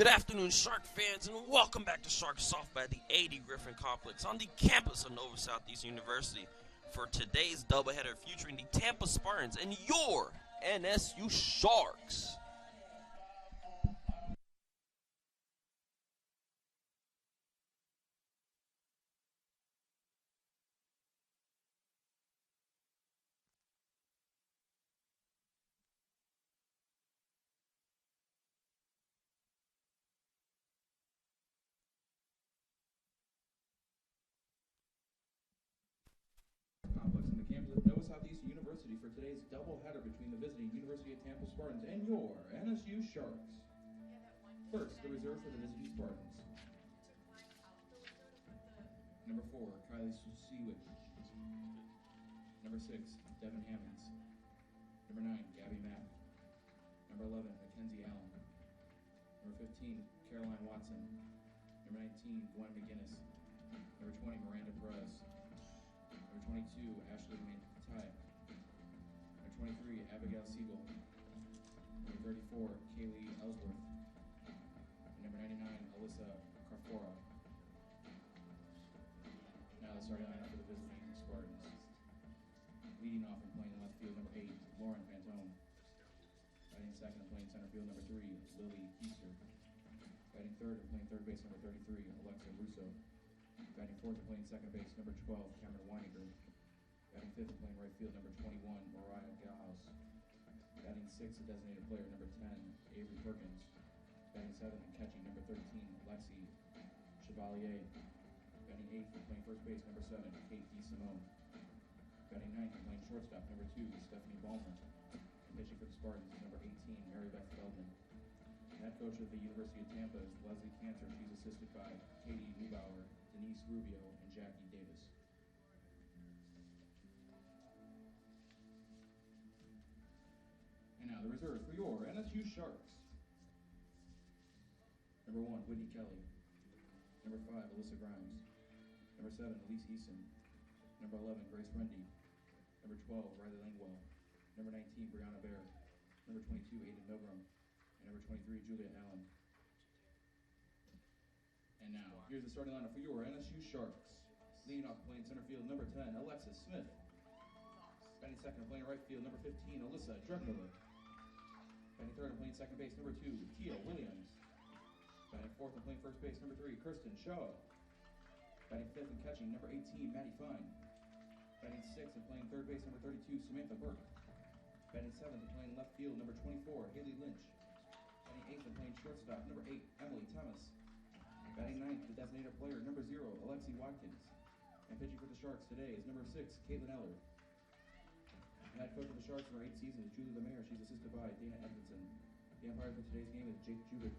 Good afternoon, Shark fans, and welcome back to Shark Soft by the 80 Griffin Complex on the campus of Nova Southeastern University for today's doubleheader featuring the Tampa Spartans and your NSU Sharks. Complex on the campus of Nova Southeastern University for today's doubleheader between the visiting University of Tampa Spartans and your NSU Sharks. First, the reserve for the visiting Spartans. Number 4, Kylie Seawick. Number 6, Devin Hammonds. Number 9, Gabby Mack. Number 11, Mackenzie Allen. Number 15, Caroline Watson. Number 19, Gwen McGinnis. Number 20, Miranda Perez. Number 22, Ashley Matai. Number 23, Abigail Siegel. Number 34, Kaylee Ellsworth. And number 99, Alyssa Carfora. Now the starting lineup for the visiting Spartans. Leading off and playing left field, number 8, Lauren Fantone. Batting second and playing center field, number 3, Lily Easter. Batting third and playing third base, number 33, Alexa Russo. Batting fourth and playing second base, number 12, Cameron Weininger. Batting fifth and playing right field, number 21, Mariah Galhouse. Batting sixth, a designated player, number 10, Avery Perkins. Batting seventh and catching, number 13, Lexi Chevalier. Batting eighth and playing first base, number 7, Kate DeSimone. Batting ninth and playing shortstop, number 2, Stephanie Ballmer. And pitching for the Spartans is number 18, Mary Beth Feldman. Head coach of the University of Tampa is Leslie Cantor. She's assisted by Katie Neubauer, Denise Rubio, and Jackie Davis. And now the reserves for your NSU Sharks. Number 1, Whitney Kelly. Number 5, Alyssa Grimes. Number 7, Elise Eason. Number 11, Grace Rendy. Number 12, Riley Langwell. Number 19, Brianna Bear. Number 22, Aiden Milgram. And number 23, Julia Allen. And now, here's the starting lineup for your NSU Sharks. Leading off playing center field, number 10, Alexis Smith. Batting second and playing right field, number 15, Alyssa Drugmiller. Batting third and playing second base, number 2, Tia Williams. Batting fourth and playing first base, number 3, Kirsten Shaw. Batting fifth and catching, number 18, Maddie Fine. Batting sixth and playing third base, number 32, Samantha Burke. Batting seventh and playing left field, number 24, Haley Lynch. Batting eighth and playing shortstop, number 8, Emily Thomas. Batting ninth, the designated player, number 0, Alexi Watkins. And pitching for the Sharks today is number 6, Caitlin Eller. The head coach of the Sharks for 8 seasons is Julie Lemaire. She's assisted by Dana Edmondson. The umpire for today's game is Jake Jubik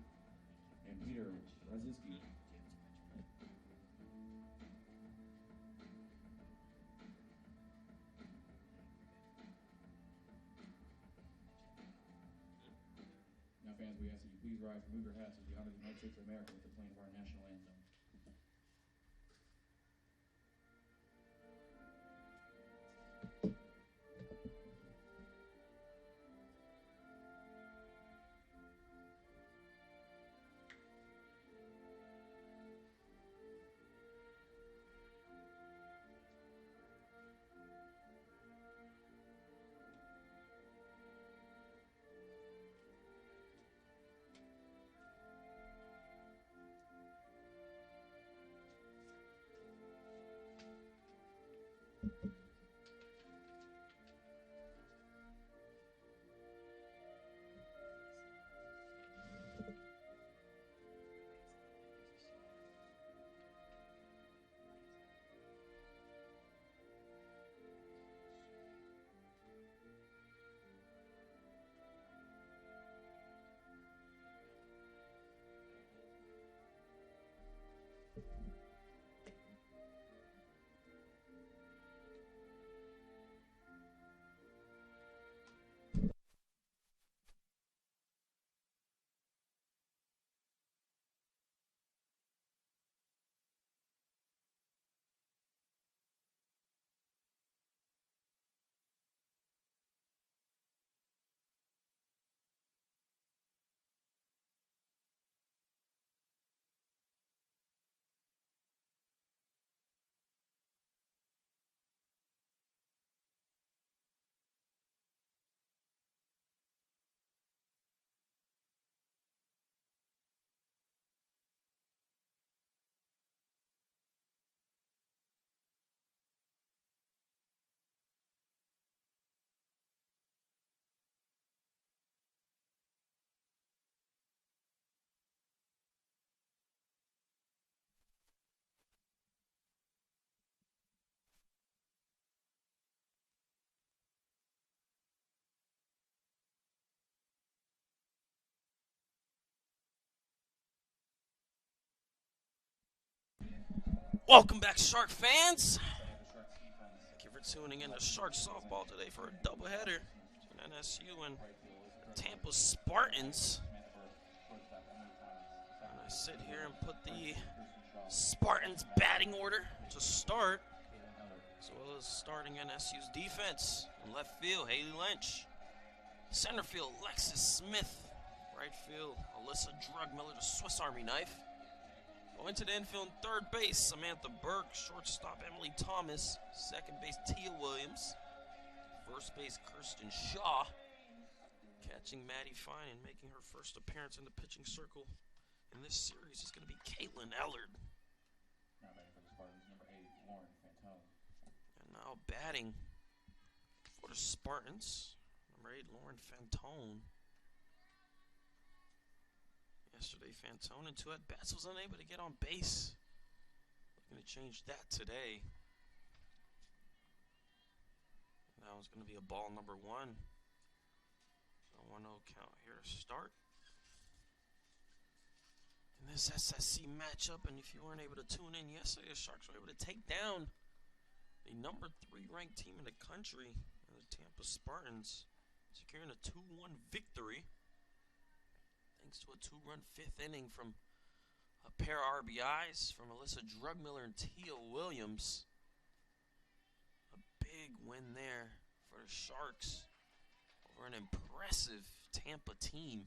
and Peter Raziski. Now, fans, we ask that you please rise and move your hats as we honor the United States of America with the playing of our national anthem. Welcome back, Shark fans. Thank you for tuning in to Shark Softball today for a doubleheader between NSU and the Tampa Spartans. And I sit here and put the Spartans batting order to start, as well as starting NSU's defense. In left field, Haley Lynch. Center field, Lexus Smith. Right field, Alyssa Drugmiller, the Swiss Army knife. Going to the infield, third base, Samantha Burke. Shortstop, Emily Thomas. Second base, Tia Williams. First base, Kirsten Shaw. Catching Maddie Fine and making her first appearance in the pitching circle in this series is going to be Caitlin Ellard. Now batting for the Spartans, number 8, Lauren Fantone. And now batting for the Spartans, number 8, Lauren Fantone. Yesterday, Fantone in 2 at-bats was unable to get on base. Looking to change that today. Now it's going to be a ball number 1. A 1-0 count here to start. In this SSC matchup, and if you weren't able to tune in yesterday, the Sharks were able to take down the number 3 ranked team in the country, the Tampa Spartans, securing a 2-1 victory. Thanks to a 2-run 5th inning from a pair of RBIs from Alyssa Drugmiller and Tia Williams. A big win there for the Sharks over an impressive Tampa team.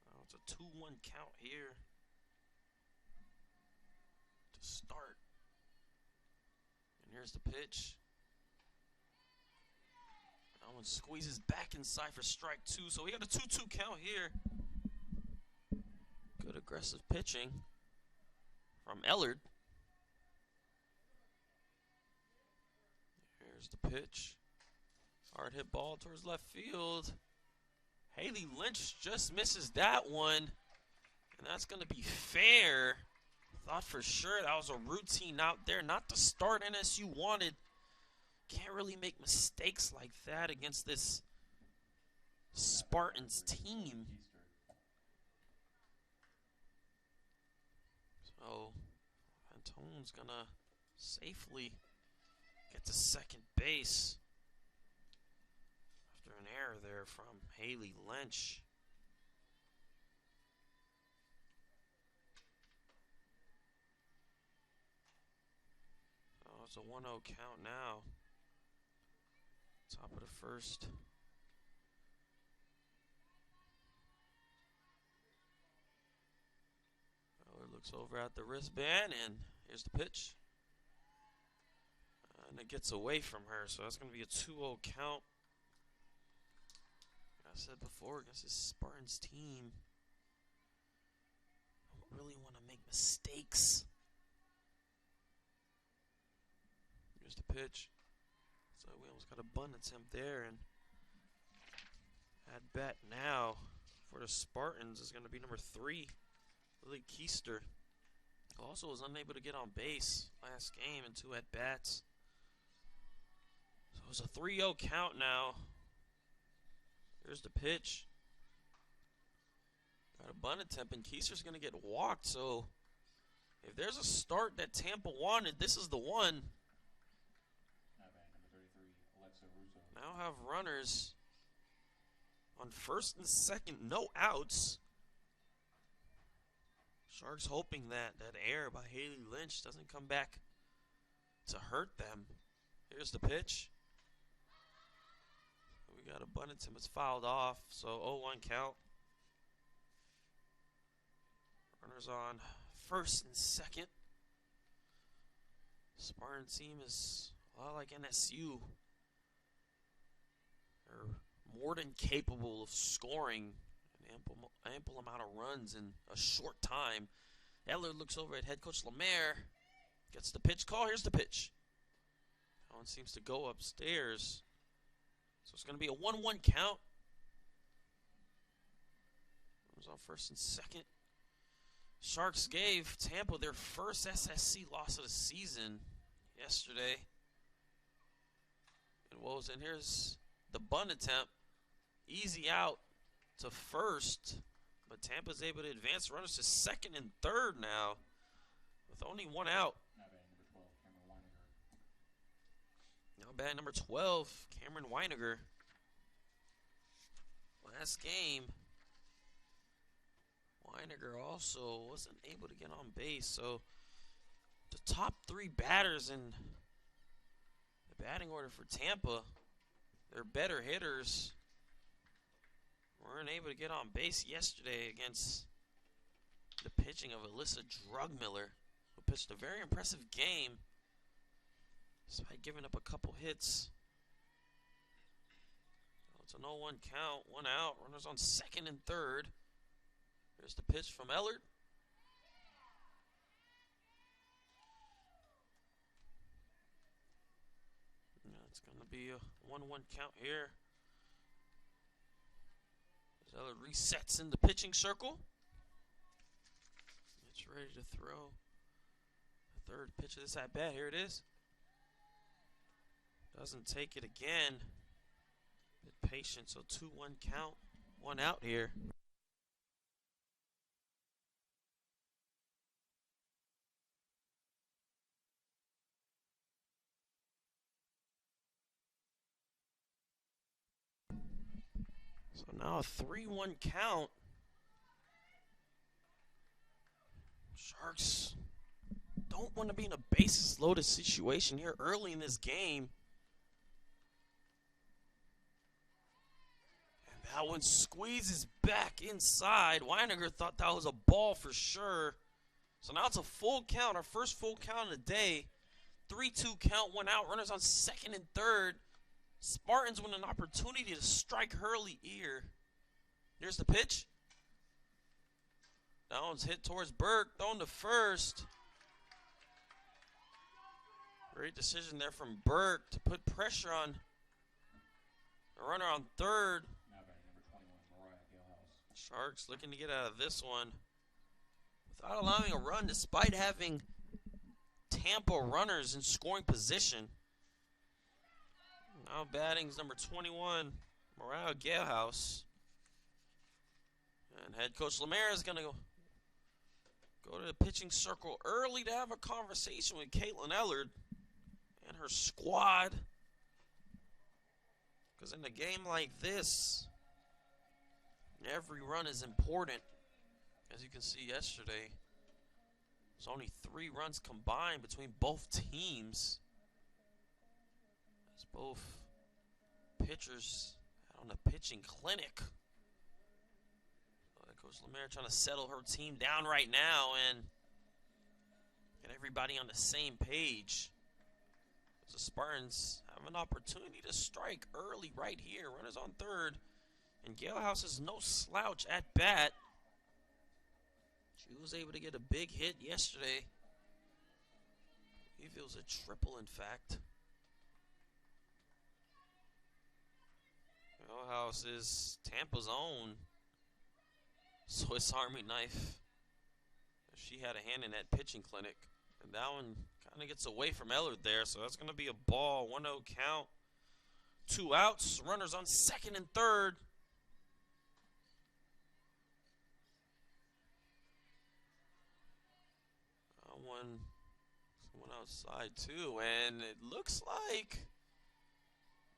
Now it's a 2-1 count here to start. And here's the pitch. That one squeezes back inside for strike 2. So we got a 2-2 count here. Good aggressive pitching from Ellard. Here's the pitch. Hard hit ball towards left field. Haley Lynch just misses that one. And that's going to be fair. Thought for sure that was a routine out there. Not the start NSU wanted. Can't really make mistakes like that against this Spartans team. So, Fantone's gonna safely get to second base after an error there from Haley Lynch. So it's a 1-0 count now. Top of the first. Miller looks over at the wristband, and here's the pitch. And it gets away from her, so that's going to be a 2-0 count. Like I said before, against this Spartans team, I don't really want to make mistakes. Here's the pitch. So we almost got a bunt attempt there, and at bat now for the Spartans is going to be number 3, Lily Keister. Also was unable to get on base last game in 2 at bats. So it's a 3-0 count now. Here's the pitch. Got a bunt attempt, and Keister's going to get walked. So if there's a start that Tampa wanted, this is the one. Now have runners on first and second, no outs. Sharks hoping that error by Haley Lynch doesn't come back to hurt them. Here's the pitch. We got a bunt attempt. It's fouled off, so 0-1 count. Runners on first and second. Spartan team is a lot like NSU. They're more than capable of scoring an ample amount of runs in a short time. Ellard looks over at head coach Lemaire. Gets the pitch call. Here's the pitch. That one seems to go upstairs. So it's going to be a 1-1 count. Runners on first and second. Sharks gave Tampa their first SSC loss of the season yesterday. And what was in here's the bunt attempt. Easy out to first, But Tampa's able to advance runners to second and third now with only one out. Now batting number 12, Cameron Weiniger. Last game, Weiniger also wasn't able to get on base. So the top three batters in the batting order for Tampa, they're better hitters, weren't able to get on base yesterday against the pitching of Alyssa Drugmiller, who pitched a very impressive game despite giving up a couple hits. It's an 0-1 count, one out, runners on second and third. Here's the pitch from Ellard. It's going to be a 1-1 count here. As Ellard resets in the pitching circle. It's ready to throw the third pitch of this at bat. Here it is. Doesn't take it again. Bit patient, so 2-1 count, one out here. So now a 3-1 count. Sharks don't want to be in a bases loaded situation here early in this game. And that one squeezes back inside. Weiniger thought that was a ball for sure. So now it's a full count, our first full count of the day. 3-2 count, one out, runners on second and third. Spartans win an opportunity to strike Hurley here. Here's the pitch. That one's hit towards Burke, thrown to first. Great decision there from Burke to put pressure on the runner on third. Sharks looking to get out of this one without allowing a run despite having Tampa runners in scoring position. Now batting's number 21, Mariah Galehouse. And head coach Lemaire is going to go to the pitching circle early to have a conversation with Caitlin Ellard and her squad. Because in a game like this, every run is important. As you can see yesterday, there's only 3 runs combined between both teams. As both pitchers on a pitching clinic. Coach Lemaire trying to settle her team down right now and get everybody on the same page. The Spartans have an opportunity to strike early right here. Runners on third. And Galehouse is no slouch at bat. She was able to get a big hit yesterday. I believe it was a triple, in fact. Galehouse is Tampa's own Swiss Army knife. She had a hand in that pitching clinic. And that one kind of gets away from Ellard there. So that's going to be a ball. 1-0 count. 2 outs. Runners on second and third. Someone outside too. And it looks like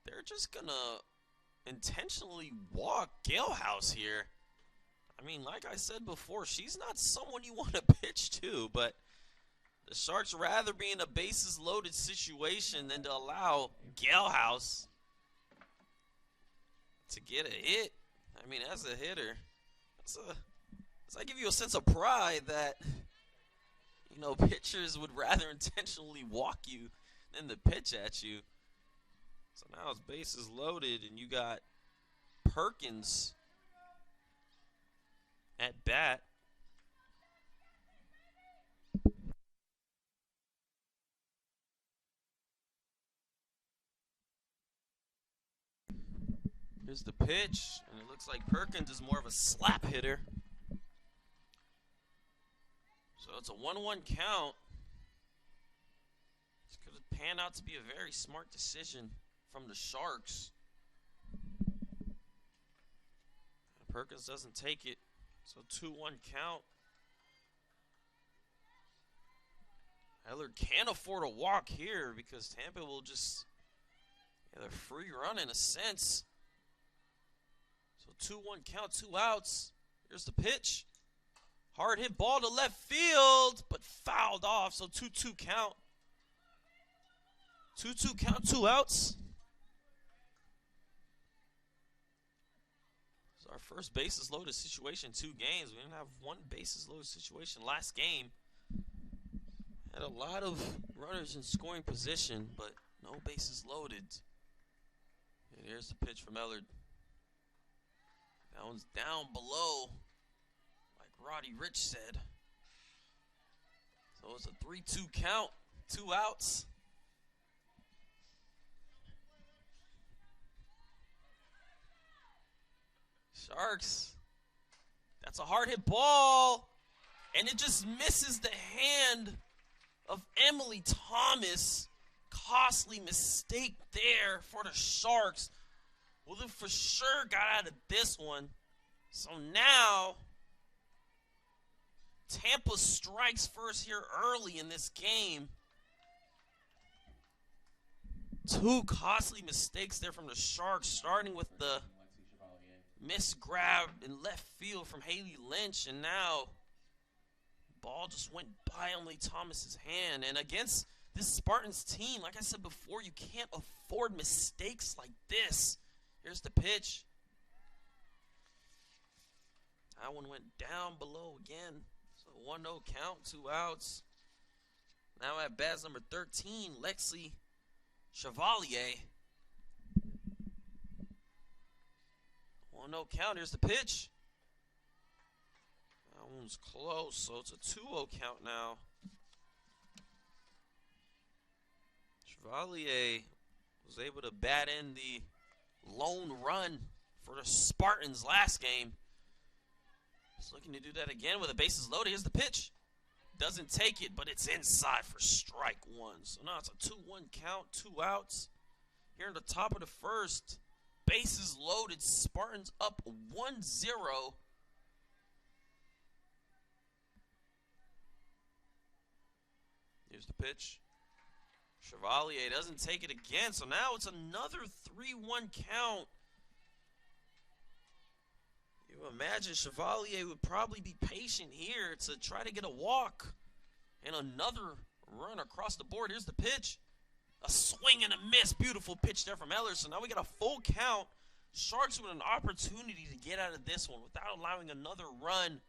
they're just going to intentionally walk Galehouse here. I mean, like I said before, she's not someone you want to pitch to, but the Sharks rather be in a bases-loaded situation than to allow Galehouse to get a hit. I mean, as a hitter, does that give you a sense of pride that, you know, pitchers would rather intentionally walk you than to pitch at you? So now it's bases loaded, and you got Perkins at bat. Here's the pitch, and it looks like Perkins is more of a slap hitter. So it's a 1-1 count. This could have panned out to be a very smart decision from the Sharks. And Perkins doesn't take it. So 2-1 count. Ellard can't afford a walk here because Tampa will just get a free run in a sense. So 2-1 count, 2 outs. Here's the pitch. Hard hit ball to left field, but fouled off. So 2-2 count. 2-2 count, 2 outs. So our first bases loaded situation, 2 games. We didn't have one bases loaded situation last game. Had a lot of runners in scoring position, but no bases loaded. And here's the pitch from Ellard. That one's down below, like Roddy Rich said. So it's a 3-2 count, 2 outs. Sharks. That's a hard hit ball, and it just misses the hand of Emily Thomas. Costly mistake there for the Sharks. Well, they for sure got out of this one. So now, Tampa strikes first here early in this game. 2 costly mistakes there from the Sharks, starting with the missed grab in left field from Haley Lynch, and now ball just went by Emily Thomas's hand. And against this Spartans team, like I said before, you can't afford mistakes like this. Here's the pitch. That one went down below again. So 1-0 count, 2 outs. Now at bats number 13, Lexi Chevalier. 1-0 count. Here's the pitch. That one's close, so it's a 2-0 count now. Chevalier was able to bat in the lone run for the Spartans last game. He's looking to do that again with the bases loaded. Here's the pitch. Doesn't take it, but it's inside for strike 1. So now it's a 2-1 count, 2 outs. Here in the top of the first, bases loaded, Spartans up 1-0. Here's the pitch. Chevalier doesn't take it again, so now it's another 3-1 count. You imagine Chevalier would probably be patient here to try to get a walk. And another run across the board. Here's the pitch. A swing and a miss. Beautiful pitch there from Ellard. So now we got a full count. Sharks with an opportunity to get out of this one without allowing another run.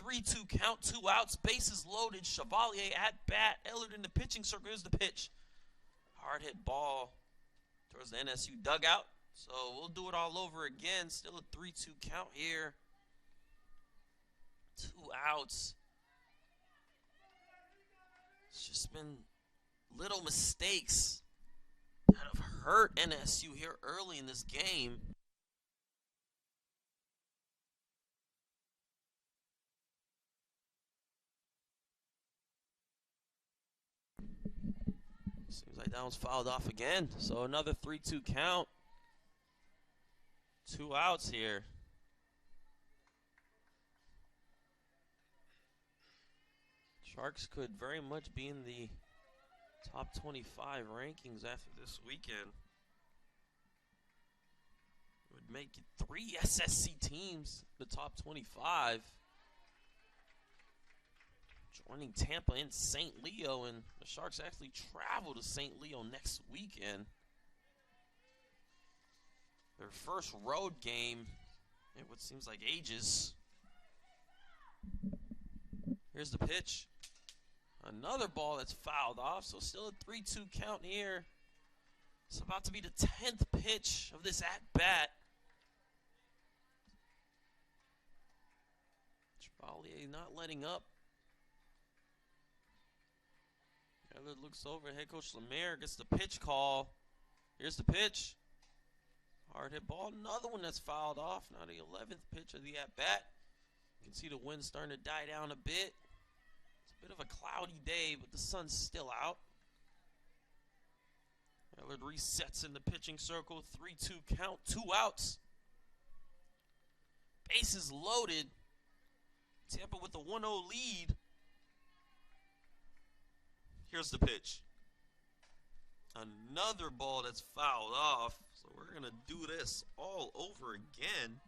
3-2 count, 2 outs, bases loaded. Chevalier at bat. Ellard in the pitching circle. Here's the pitch. Hard hit ball towards the NSU dugout. So we'll do it all over again. Still a 3-2 count here. 2 outs. It's just been little mistakes that have hurt NSU here early in this game. Seems like that one's fouled off again. So another 3-2 count. 2 outs here. Sharks could very much be in the top 25 rankings after this weekend. It would make it 3 SSC teams the top 25. Joining Tampa and St. Leo, and the Sharks actually travel to St. Leo next weekend. Their first road game in what seems like ages. Here's the pitch. Another ball that's fouled off, so still a 3-2 count here. It's about to be the 10th pitch of this at-bat. Chevalier not letting up. Ellard looks over. Head coach Lemaire gets the pitch call. Here's the pitch. Hard hit ball. Another one that's fouled off. Now the 11th pitch of the at-bat. You can see the wind starting to die down a bit. It's a bit of a cloudy day, but the sun's still out. Ellard resets in the pitching circle. 3-2 count. 2 outs. bases loaded. Tampa with a 1-0 lead. Here's the pitch. Another ball that's fouled off. So we're going to do this all over again.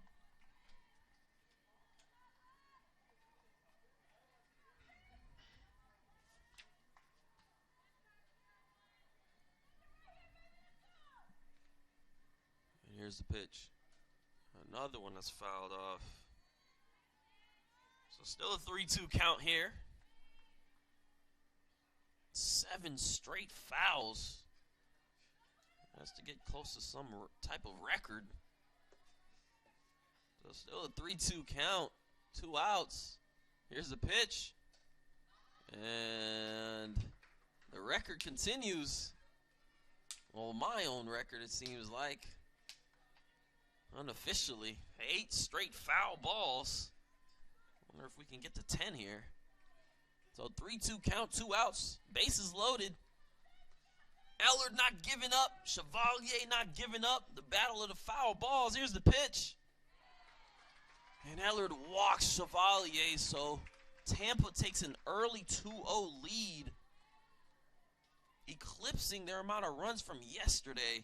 And here's the pitch. Another one that's fouled off. So still a 3-2 count here. 7 straight fouls. Has to get close to some type of record. So still a 3-2 count. 2 outs. Here's the pitch. And the record continues. Well, my own record, it seems like. Unofficially. 8 straight foul balls. Wonder if we can get to 10 here. So 3-2 count, 2 outs. Bases loaded. Ellard not giving up. Chevalier not giving up. The battle of the foul balls. Here's the pitch. And Ellard walks Chevalier, so Tampa takes an early 2-0 lead, eclipsing their amount of runs from yesterday.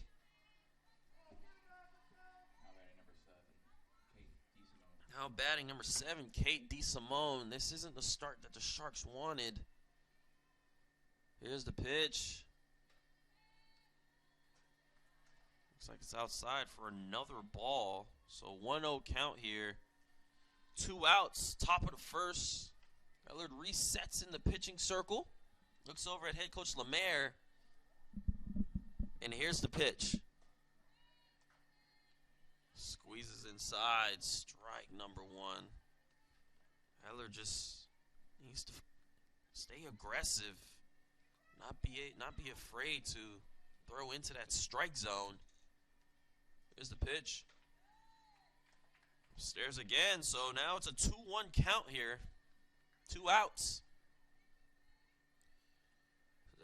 Now batting number 7, Kate DeSimone. This isn't the start that the Sharks wanted. Here's the pitch. Looks like it's outside for another ball. So 1-0 count here. 2 outs, top of the first. Ellard resets in the pitching circle. Looks over at head coach Lemaire. And here's the pitch. Squeezes inside. Strike number 1. Ellard just needs to stay aggressive. Not be afraid to throw into that strike zone. Here's the pitch. Upstairs again, so now it's a 2-1 count here. 2 outs.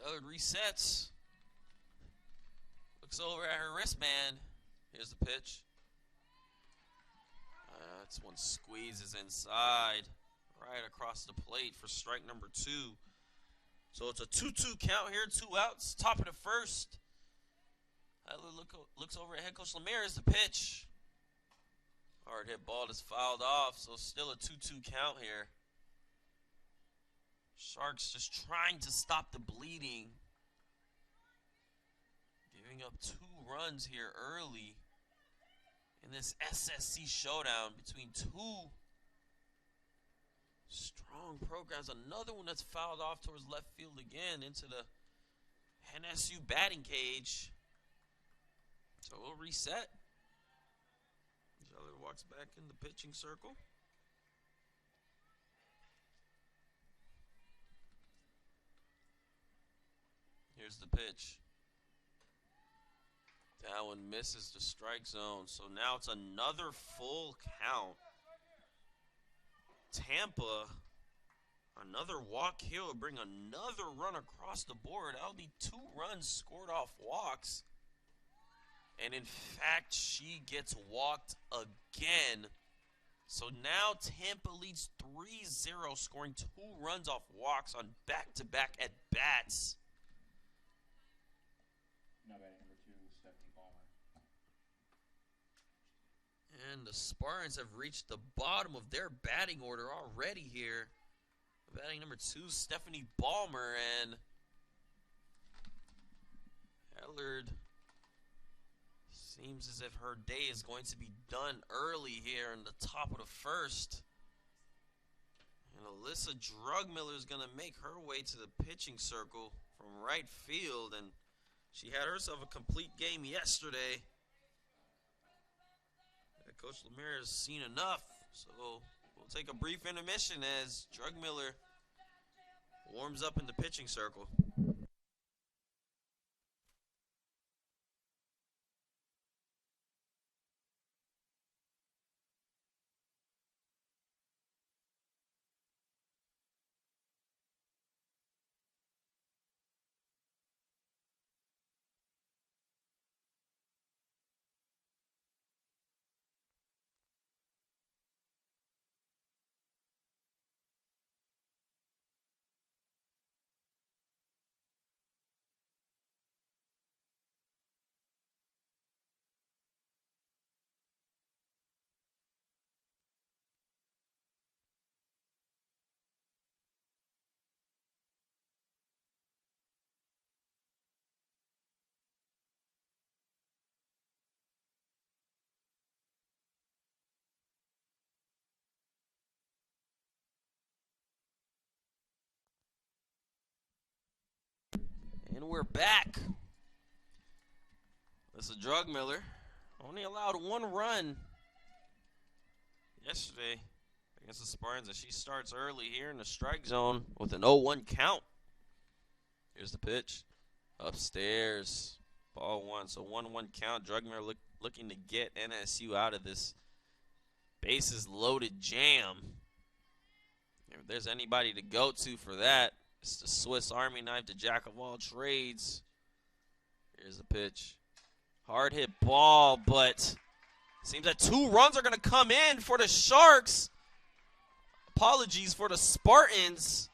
Ellard resets. Looks over at her wristband. Here's the pitch. This one squeezes inside. Right across the plate for strike number 2. So it's a 2-2 count here. 2 outs. Top of the first. Ellard looks over at head coach Lemaire. Here's the pitch. Hard hit ball is fouled off, so still a 2-2 count here. Sharks just trying to stop the bleeding. Giving up 2 runs here early in this SSC showdown between 2 strong programs. Another one that's fouled off towards left field again into the NSU batting cage. So we'll reset. Ellard walks back in the pitching circle. Here's the pitch. That one misses the strike zone. So now it's another full count. Tampa, another walk here will bring another run across the board. That'll be 2 runs scored off walks. And in fact, she gets walked again. So now Tampa leads 3-0, scoring 2 runs off walks on back-to-back at-bats. Now batting number 2, Stephanie Palmer. And the Spartans have reached the bottom of their batting order already here. Batting number 2, Stephanie Ballmer, and Ellard seems as if her day is going to be done early here in the top of the first. And Alyssa Drugmiller is going to make her way to the pitching circle from right field. And she had herself a complete game yesterday. Coach Lemaire has seen enough. So we'll take a brief intermission as Drugmiller warms up in the pitching circle. And we're back. This is Drugmiller. Only allowed one run yesterday against the Spartans, and she starts early here in the strike zone with an 0-1 count. Here's the pitch. Upstairs. Ball one. So 1-1 count. Drugmiller looking to get NSU out of this bases loaded jam. If there's anybody to go to for that, it's the Swiss Army knife, the jack of all trades. Here's the pitch. Hard hit ball, but seems that 2 runs are going to come in for the Sharks. Apologies for the Spartans.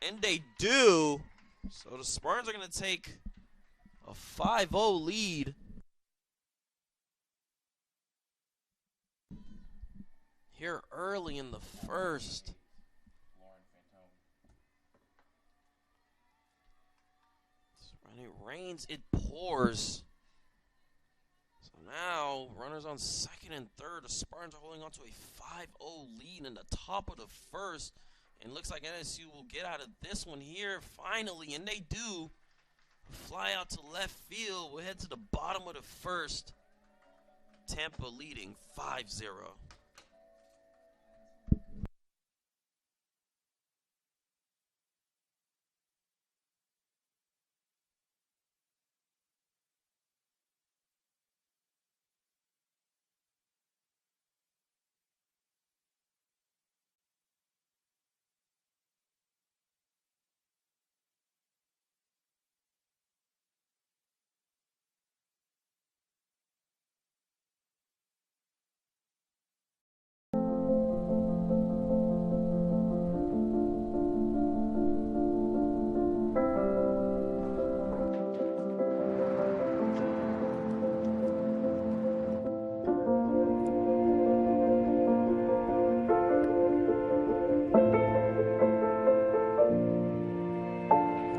And they do. So the Spartans are going to take a 5-0 lead. Here early in the first. When it rains, it pours. So now, runners on second and third. The Spartans are holding on to a 5-0 lead in the top of the first. And looks like NSU will get out of this one here finally. And they do. Fly out to left field. We'll head to the bottom of the first. Tampa leading 5-0.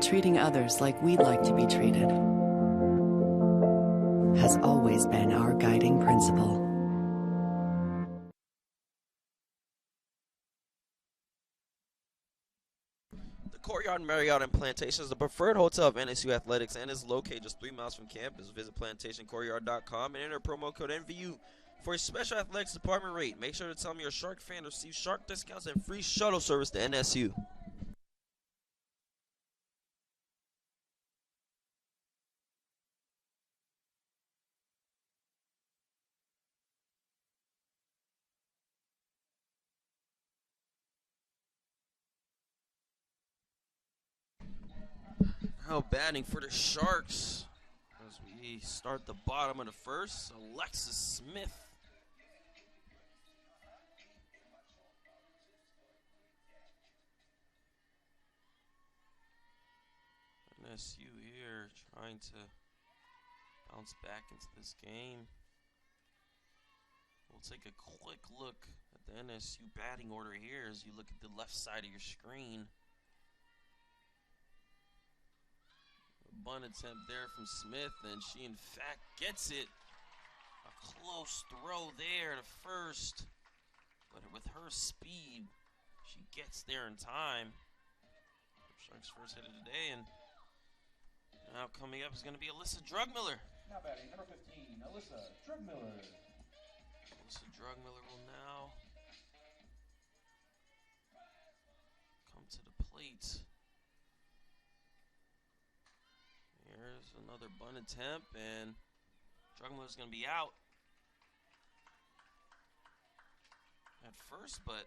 Treating others like we'd like to be treated has always been our guiding principle. The Courtyard Marriott and Plantation is the preferred hotel of NSU Athletics and is located just 3 miles from campus. Visit plantationcourtyard.com and enter promo code NVU for a special athletics department rate. Make sure to tell them you're a Shark fan to receive Shark discounts and free shuttle service to NSU. Now batting for the Sharks as we start the bottom of the first. Alexis Smith. NSU here trying to bounce back into this game. We'll take a quick look at the NSU batting order here as you look at the left side of your screen. Bunt attempt there from Smith, and she in fact gets it. A close throw there to first, but with her speed, she gets there in time. Sharks first hit of the day, and now coming up is going to be Alyssa Drugmiller. Now batting, number 15, Alyssa Drugmiller. Alyssa Drugmiller will now come to the plate. Here's another bunt attempt, and Drugmiller's going to be out at first, but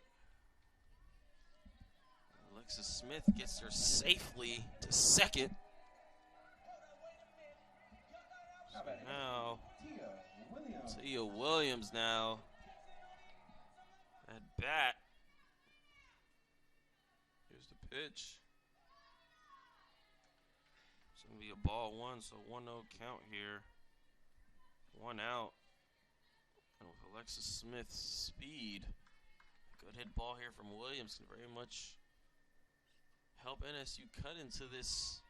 Alexis Smith gets her safely to second. So now, Tia Williams now at bat. Here's the pitch. It's going to be a ball one, so 1-0 count here. 1 out. And with Alexis Smith's speed, good hit ball here from Williams can very much help NSU cut into this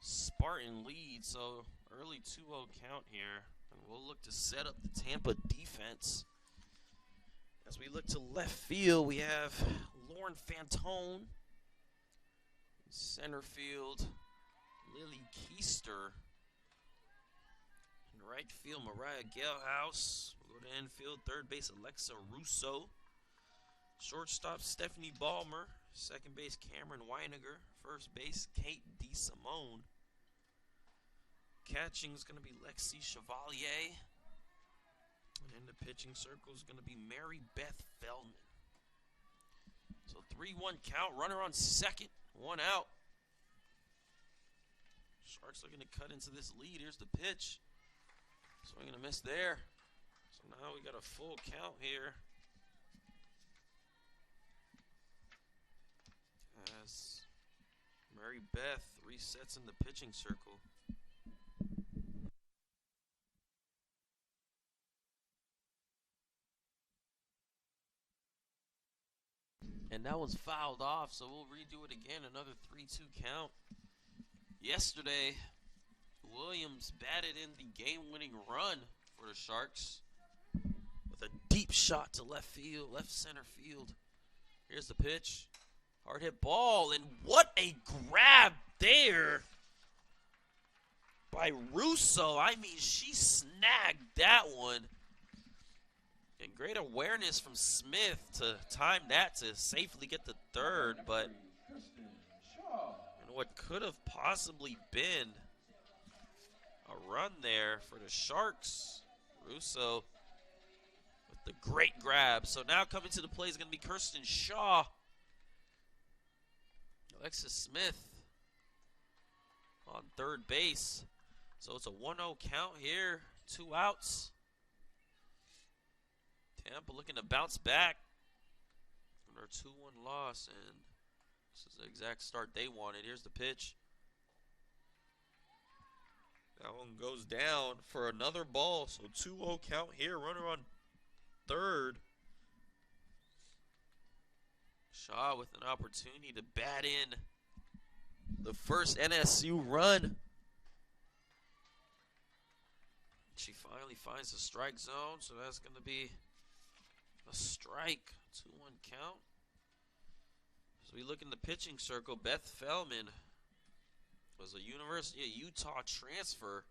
Spartan lead. So early 2-0 count here. And we'll look to set up the Tampa defense. As we look to left field, we have Lauren Fantone, Center field, Lily Keister. In right field, Mariah Galehouse. We'll go to infield, third base, Alexa Russo. Shortstop, Stephanie Ballmer. Second base, Cameron Weiniger. First base, Kate DeSimone. Catching is going to be Lexi Chevalier. And in the pitching circle is going to be Mary Beth Feldman. So 3-1 count. Runner on second. One out. Sharks looking to cut into this lead. Here's the pitch. Swing and a miss there. So now we got a full count here. As Mary Beth resets in the pitching circle. And that was fouled off, so we'll redo it again. Another 3-2 count. Yesterday, Williams batted in the game-winning run for the Sharks with a deep shot to left field, left center field. Here's the pitch. Hard hit ball, and what a grab there by Russo. I mean, she snagged that one. And great awareness from Smith to time that to safely get the third, but and what could have possibly been a run there for the Sharks. Russo with the great grab. So now coming to the play is going to be Kirsten Shaw. Alexis Smith on third base. So it's a 1-0 count here. 2 outs. Tampa looking to bounce back from their 2-1 loss, and this is the exact start they wanted. Here's the pitch. That one goes down for another ball, so 2-0 count here. Runner on third. Shaw with an opportunity to bat in the first NSU run. She finally finds the strike zone, so that's going to be a strike. 2-1 count. So we look in the pitching circle. Beth Feldman was a University of Utah transfer.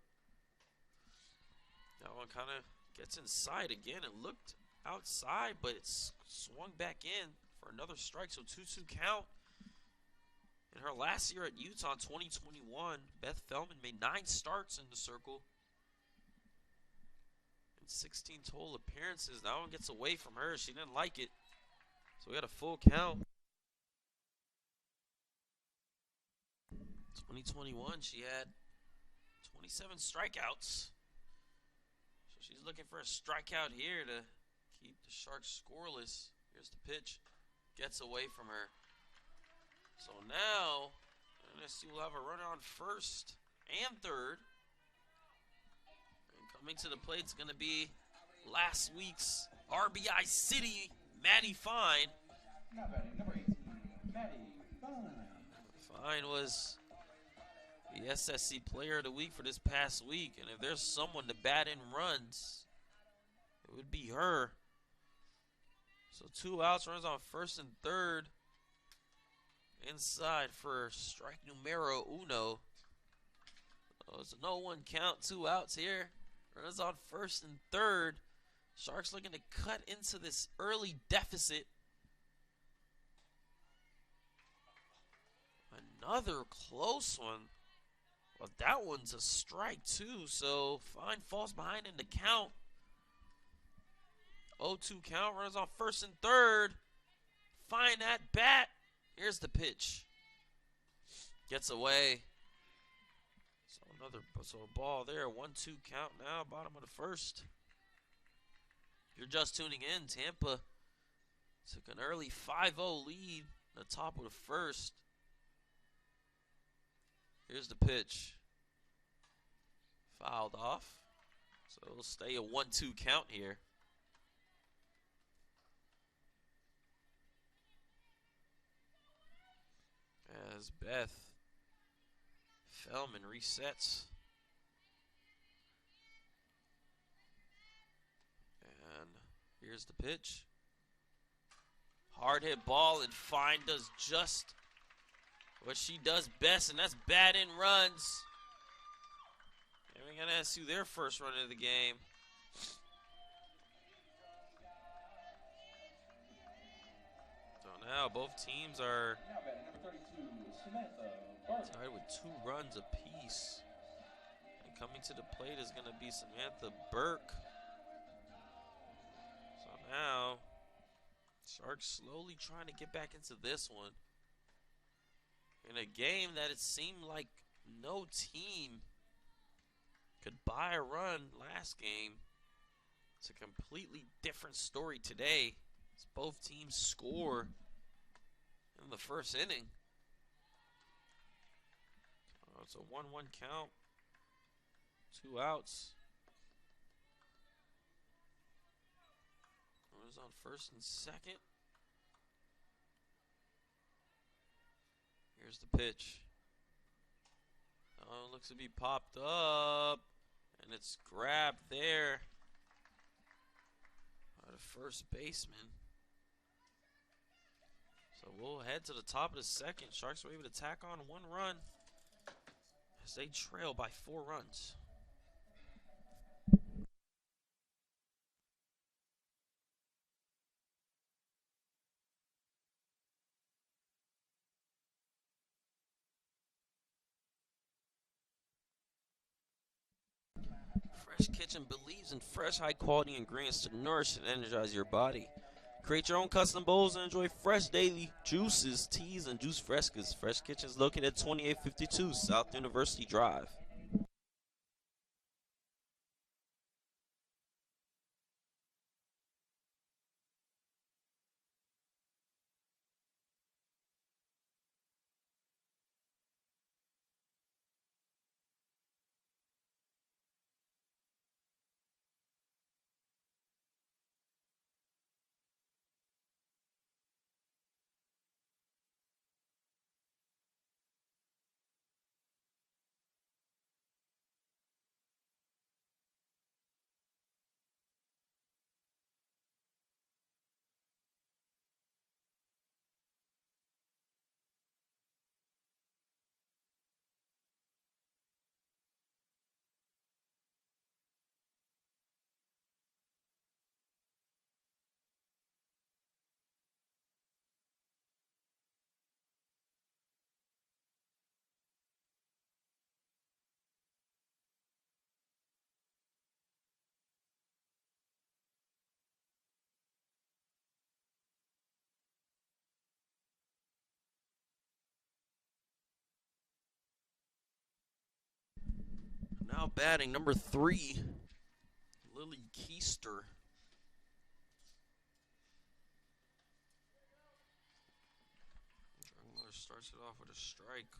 That one kind of gets inside again. It looked outside, but it's swung back in for another strike. So 2-2 count. In her last year at Utah in 2021, Beth Feldman made 9 starts in the circle. 16 total appearances. That one gets away from her. She didn't like it. So we got a full count. 2021, she had 27 strikeouts. So she's looking for a strikeout here to keep the Sharks scoreless. Here's the pitch. Gets away from her. So now, NSU will have a runner on first and third. Coming to the plate is going to be last week's RBI City, Maddie Fine. Not batting, number 18, Maddie Fine. Fine was the SSC Player of the Week for this past week, and if there's someone to bat in runs, it would be her. So 2 outs, runs on first and third. Inside for strike numero uno. So it's a 0-1 count, 2 outs here. Runners on first and third. Sharks looking to cut into this early deficit. Another close one. Well, that one's a strike too, so Fine falls behind in the count. 0-2 count, runners on first and third. Fine at bat. Here's the pitch. Gets away. So a ball there, 1-2 count now, bottom of the first. If you're just tuning in, Tampa took an early 5-0 lead at the top of the first. Here's the pitch. Fouled off. So it'll stay a 1-2 count here. As Beth Feldman resets. And here's the pitch. Hard hit ball, and Fine does just what she does best, and that's bat in runs. And we're going to see their first run of the game. So now both teams are tied with 2 runs apiece. And coming to the plate is going to be Samantha Burke. So now, Sharks slowly trying to get back into this one. In a game that it seemed like no team could buy a run last game. It's a completely different story today. As both teams score in the first inning. It's a 1-1 count. 2 outs. Runners on first and second. Here's the pitch. Oh, it looks to be popped up. And it's grabbed there by the first baseman. So we'll head to the top of the second. Sharks were able to tack on 1 run as they trail by 4 runs. Fresh Kitchen believes in fresh, high-quality ingredients to nourish and energize your body. Create your own custom bowls and enjoy fresh daily juices, teas, and juice frescas. Fresh Kitchen is located at 2852 South University Drive. Now batting number 3, Lily Keister. Drugmiller starts it off with a strike.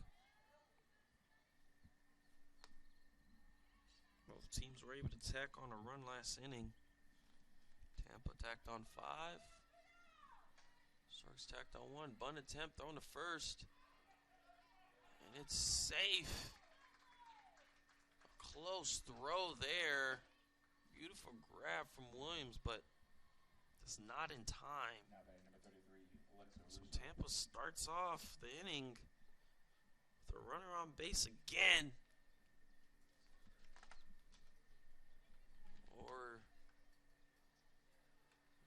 Both teams were able to tack on a run last inning. Tampa tacked on 5. Sharks tacked on 1. Bunt attempt thrown to first. And it's safe. Close throw there. Beautiful grab from Williams, but it's not in time. So Tampa starts off the inning with a runner on base again. Or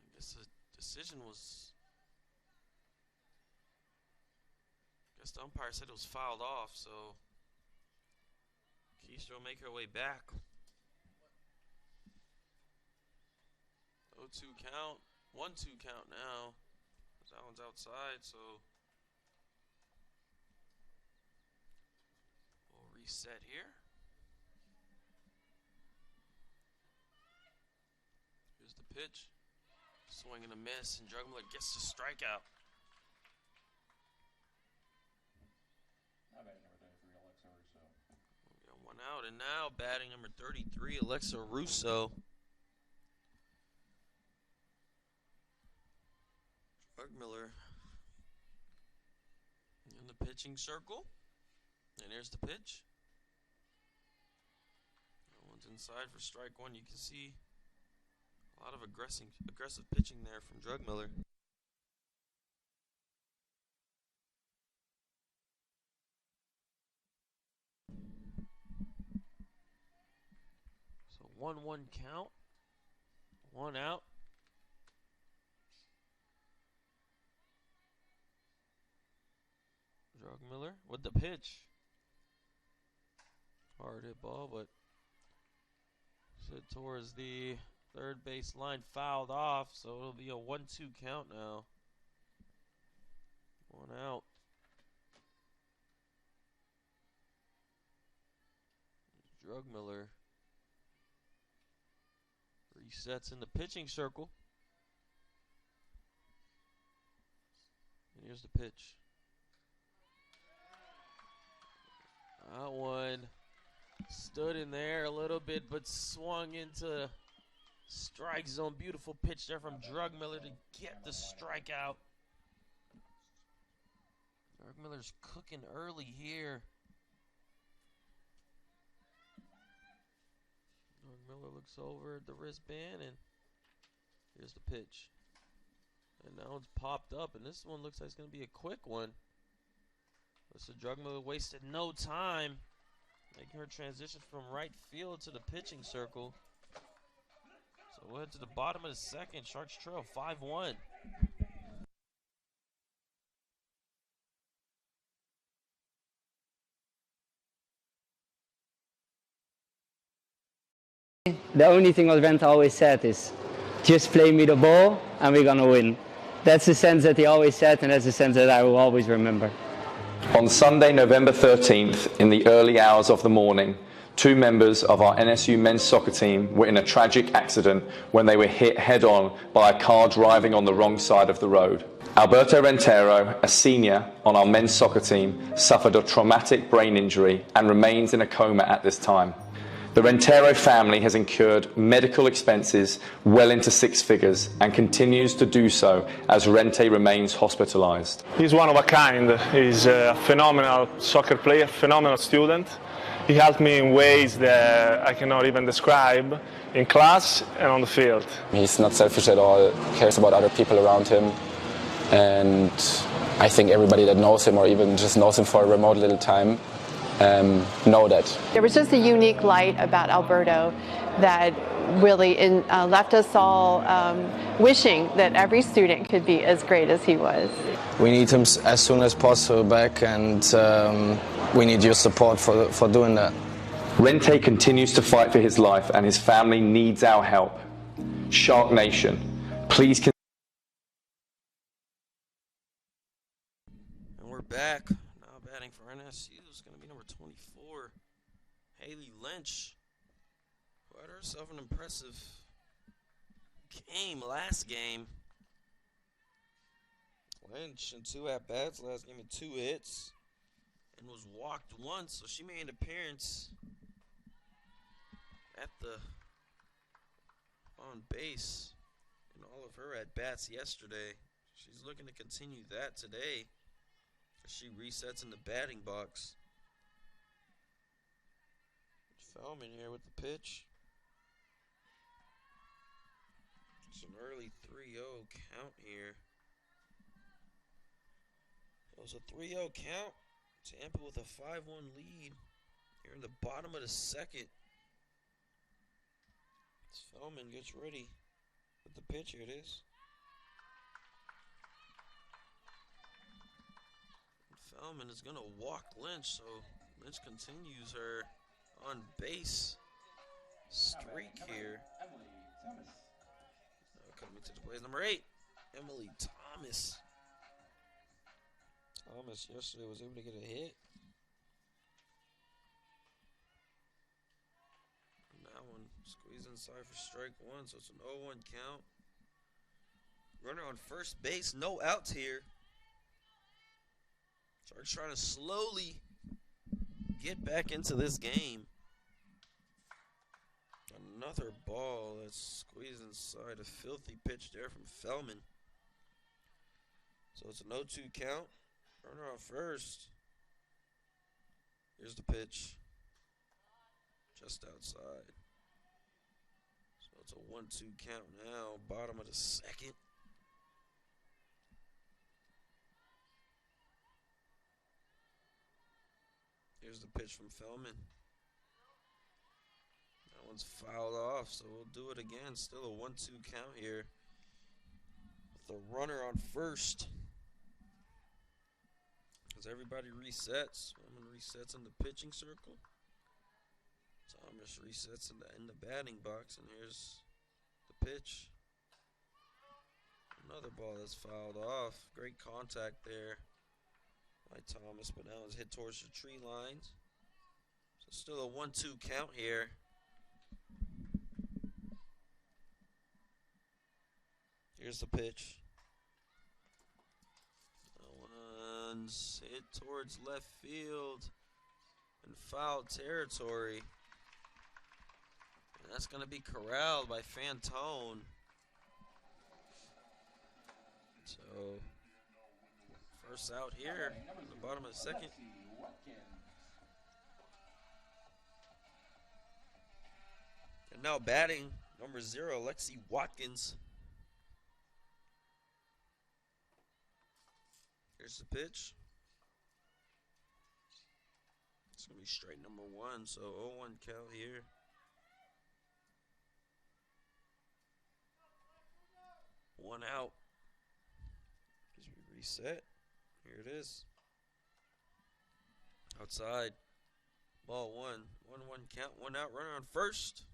I guess the decision was, I guess the umpire said it was fouled off, so Keister will make her way back. 0-2 count. 1-2 count now. That one's outside, so we'll reset here. Here's the pitch. Swing and a miss, and Drugmiller gets the strikeout. We got 1 out, and now batting number 33, Alexa Russo. Drugmiller in the pitching circle. And here's the pitch. That one's inside for strike 1. You can see a lot of aggressive pitching there from Drugmiller. 1-1 count. 1 out. Drugmiller with the pitch. Hard hit ball, but hit towards the third base line, fouled off, so it'll be a 1-2 count now. 1 out. Drugmiller resets in the pitching circle. And here's the pitch. That one stood in there a little bit, but swung into strike zone. Beautiful pitch there from Drugmiller to get the strikeout. Drugmiller's cooking early here. Drugmiller looks over at the wristband, and here's the pitch. And now it's popped up, and this one looks like it's going to be a quick one. So Drugmiller wasted no time making her transition from right field to the pitching circle. So we'll head to the bottom of the second. Sharks trail 5-1. The only thing what Renta always said is, just play me the ball and we're going to win. That's the sense that he always said, and that's the sense that I will always remember. On Sunday, November 13th, in the early hours of the morning, 2 members of our NSU men's soccer team were in a tragic accident when they were hit head-on by a car driving on the wrong side of the road. Alberto Rentero, a senior on our men's soccer team, suffered a traumatic brain injury and remains in a coma at this time. The Rentero family has incurred medical expenses well into 6 figures and continues to do so as Rente remains hospitalized. He's one of a kind. He's a phenomenal soccer player, phenomenal student. He helped me in ways that I cannot even describe, in class and on the field. He's not selfish at all, cares about other people around him, and I think everybody that knows him or even just knows him for a remote little time know that. There was just a unique light about Alberto that really left us all wishing that every student could be as great as he was. We need him as soon as possible back, and we need your support for doing that. Rente continues to fight for his life and his family needs our help. Shark Nation, please And we're back. Now batting for NSU is going to be number 24, Haley Lynch, who had herself an impressive game last game. Lynch in 2 at-bats last game, had 2 hits, and was walked once, so she made an appearance at the on base in all of her at-bats yesterday. She's looking to continue that today as she resets in the batting box. Feldman here with the pitch. It's an early 3-0 count here. It was a 3-0 count. Tampa with a 5-1 lead here in the bottom of the second. As Feldman gets ready with the pitch. Here it is. Feldman is going to walk Lynch, so Lynch continues her on base streak here. Coming to the plate, number 8, Emily Thomas. Thomas yesterday was able to get a hit. And that one squeezed inside for strike 1, so it's an 0-1 count. Runner on first base, no outs here. Sharks trying to slowly get back into this game. Another ball that's squeezed inside. A filthy pitch there from Feldman. So it's an 0-2 count. Runner on first. Here's the pitch. Just outside. So it's a 1-2 count now. Bottom of the second. Here's the pitch from Feldman. That one's fouled off, so we'll do it again. Still a 1-2 count here. With the runner on first. As everybody resets. Woman resets in the pitching circle. Thomas resets in the batting box, and here's the pitch. Another ball that's fouled off. Great contact there by Thomas, but now it's hit towards the tree lines. So still a 1-2 count here. Here's the pitch. One's hit towards left field in foul territory. And that's going to be corralled by Fantone. So, first out here in the bottom of the second. And now batting, number 0, Lexi Watkins. Here's the pitch. It's going to be straight number 1, so 0-1 count here. One out. As we reset, here it is. Outside. Ball 1. 1-1 count. 1 out. Runner on first.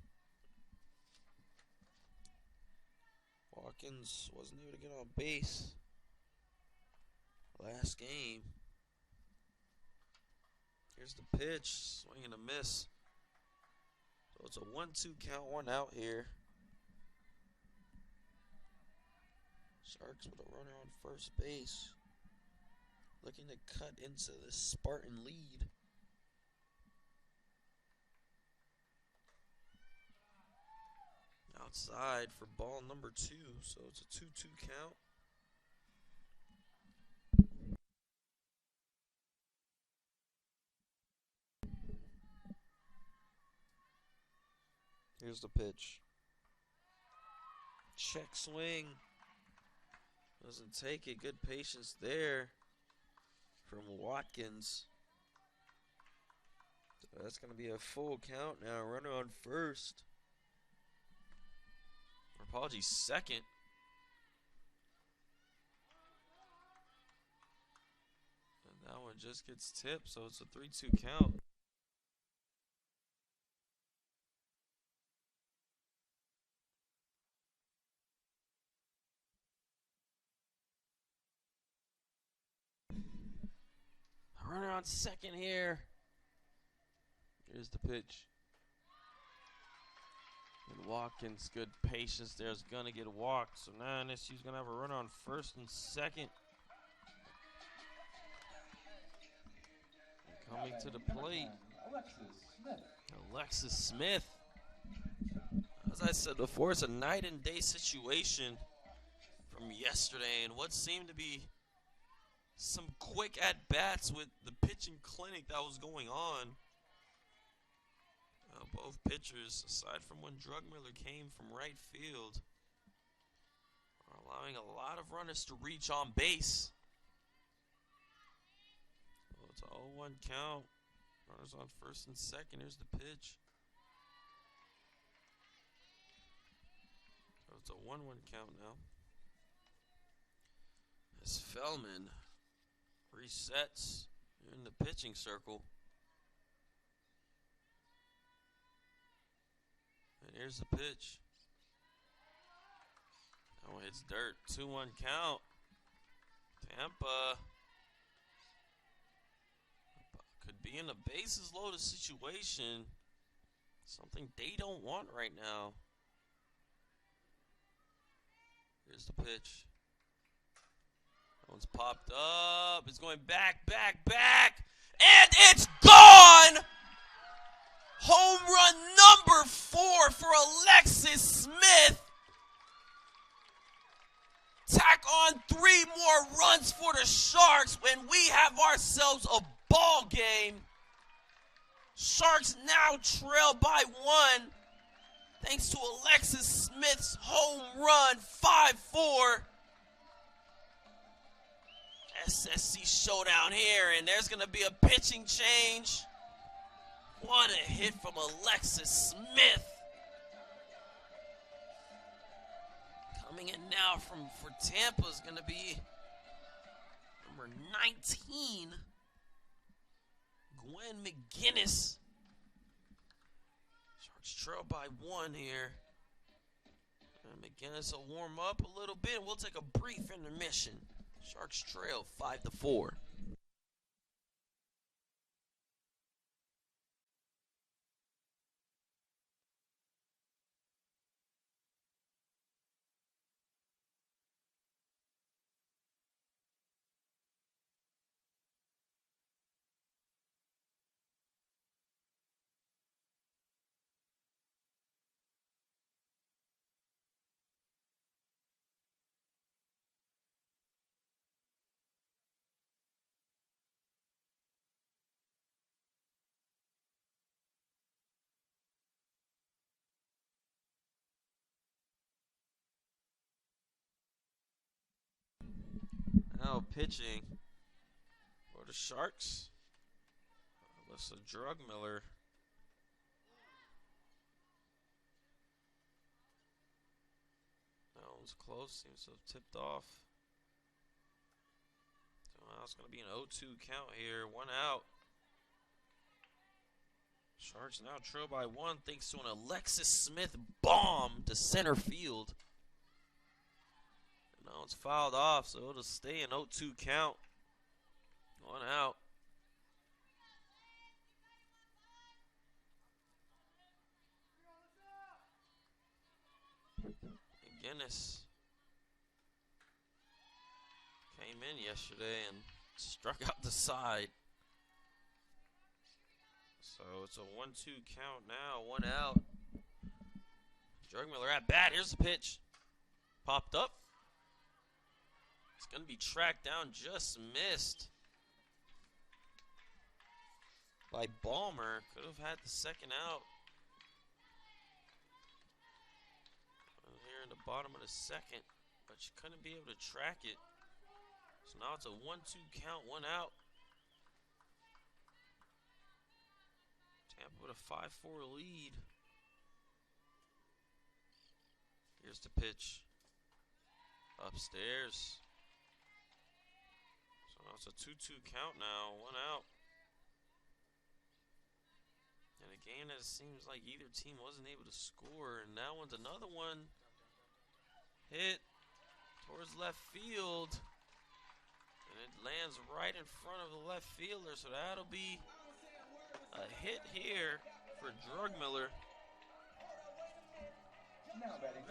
Watkins wasn't able to get on base last game. Here's the pitch. Swing and a miss. So it's a 1-2 count. 1 out here. Sharks with a runner on first base. Looking to cut into the Spartan lead. Outside for ball number 2. So it's a 2-2 count. Here's the pitch. Check swing. Doesn't take it. Good patience there from Watkins. So that's going to be a full count now. Runner on first. Or apologies, second. And that one just gets tipped, so it's a 3-2 count. Runner on second here. Here's the pitch. And Watkins, good patience there, is going to get walked. So now NSU's going to have a runner on first and second. And coming to the plate, Alexis Smith. As I said before, it's a night and day situation from yesterday, and what seemed to be some quick at-bats with the pitching clinic that was going on. Both pitchers, aside from when Drugmiller came from right field, are allowing a lot of runners to reach on base. So it's an 0-1 count. Runners on first and second. Here's the pitch. So it's a 1-1 count now. As Fellman resets in the pitching circle. And here's the pitch. That one hits dirt. 2-1 count. Tampa could be in a bases loaded situation. Something they don't want right now. Here's the pitch. That one's popped up. It's going back, back, back. And it's gone! Home run number 4 for Alexis Smith. Tack on 3 more runs for the Sharks when we have ourselves a ball game. Sharks now trail by 1 thanks to Alexis Smith's home run, 5-4. SSC showdown here, and there's going to be a pitching change. What a hit from Alexis Smith. Coming in now for Tampa is going to be number 19, Gwen McGinnis. Sharks trail by 1 here. And McGinnis will warm up a little bit. We'll take a brief intermission. Sharks trail 5-4. Now pitching for the Sharks, Alyssa Drugmiller. That one's close, seems to have tipped off. So now it's going to be an 0-2 count here, 1 out. Sharks now trail by 1 thanks to an Alexis Smith bomb to center field. Now it's fouled off, so it'll stay an 0-2 count. 1 out. McGinnis came in yesterday and struck out the side. So it's a 1-2 count now, 1 out. Drugmiller at bat. Here's the pitch. Popped up. It's going to be tracked down, just missed by Ballmer. Could have had the second out. Here in the bottom of the second, but she couldn't be able to track it. So now it's a 1-2 count, 1 out. Tampa with a 5-4 lead. Here's the pitch. Upstairs. So now it's a 2-2 count now, 1 out. And a game that seems like either team wasn't able to score. And that one's another one hit towards left field. And it lands right in front of the left fielder. So that'll be a hit here for Drugmiller.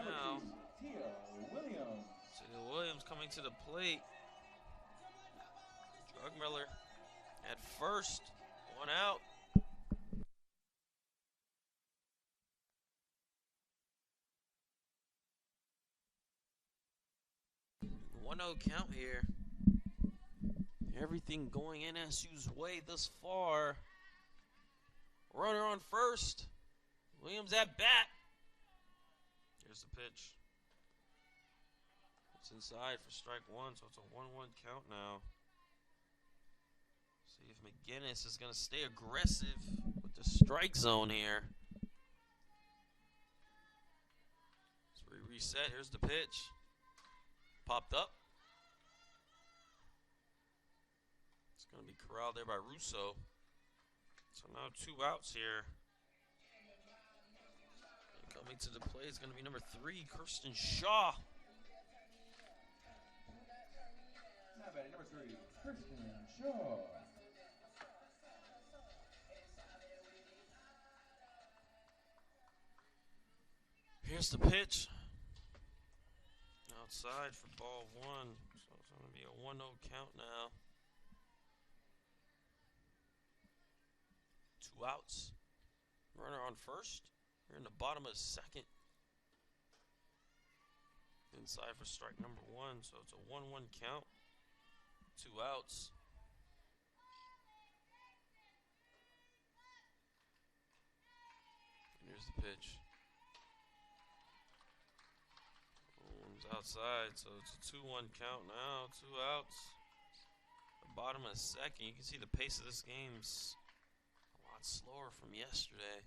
Now, Tia Williams coming to the plate. Drugmiller at first, 1 out. 1-0 count here. Everything going NSU's way thus far. Runner on first. Williams at bat. Here's the pitch. It's inside for strike 1, so it's a 1-1 count now. See if McGinnis is going to stay aggressive with the strike zone here. So we reset. Here's the pitch. Popped up. It's going to be corralled there by Russo. So now 2 outs here. And coming to the plate is going to be number 3, Kirsten Shaw. Not bad, number 3, Kirsten Shaw. Here's the pitch. Outside for ball 1. So it's going to be a 1-0 count now. 2 outs. Runner on first. We're in the bottom of the second. Inside for strike number 1. So it's a 1-1 count. 2 outs. And here's the pitch. Outside, so it's a 2-1 count now, 2 outs. The bottom of the second, you can see the pace of this game's a lot slower from yesterday.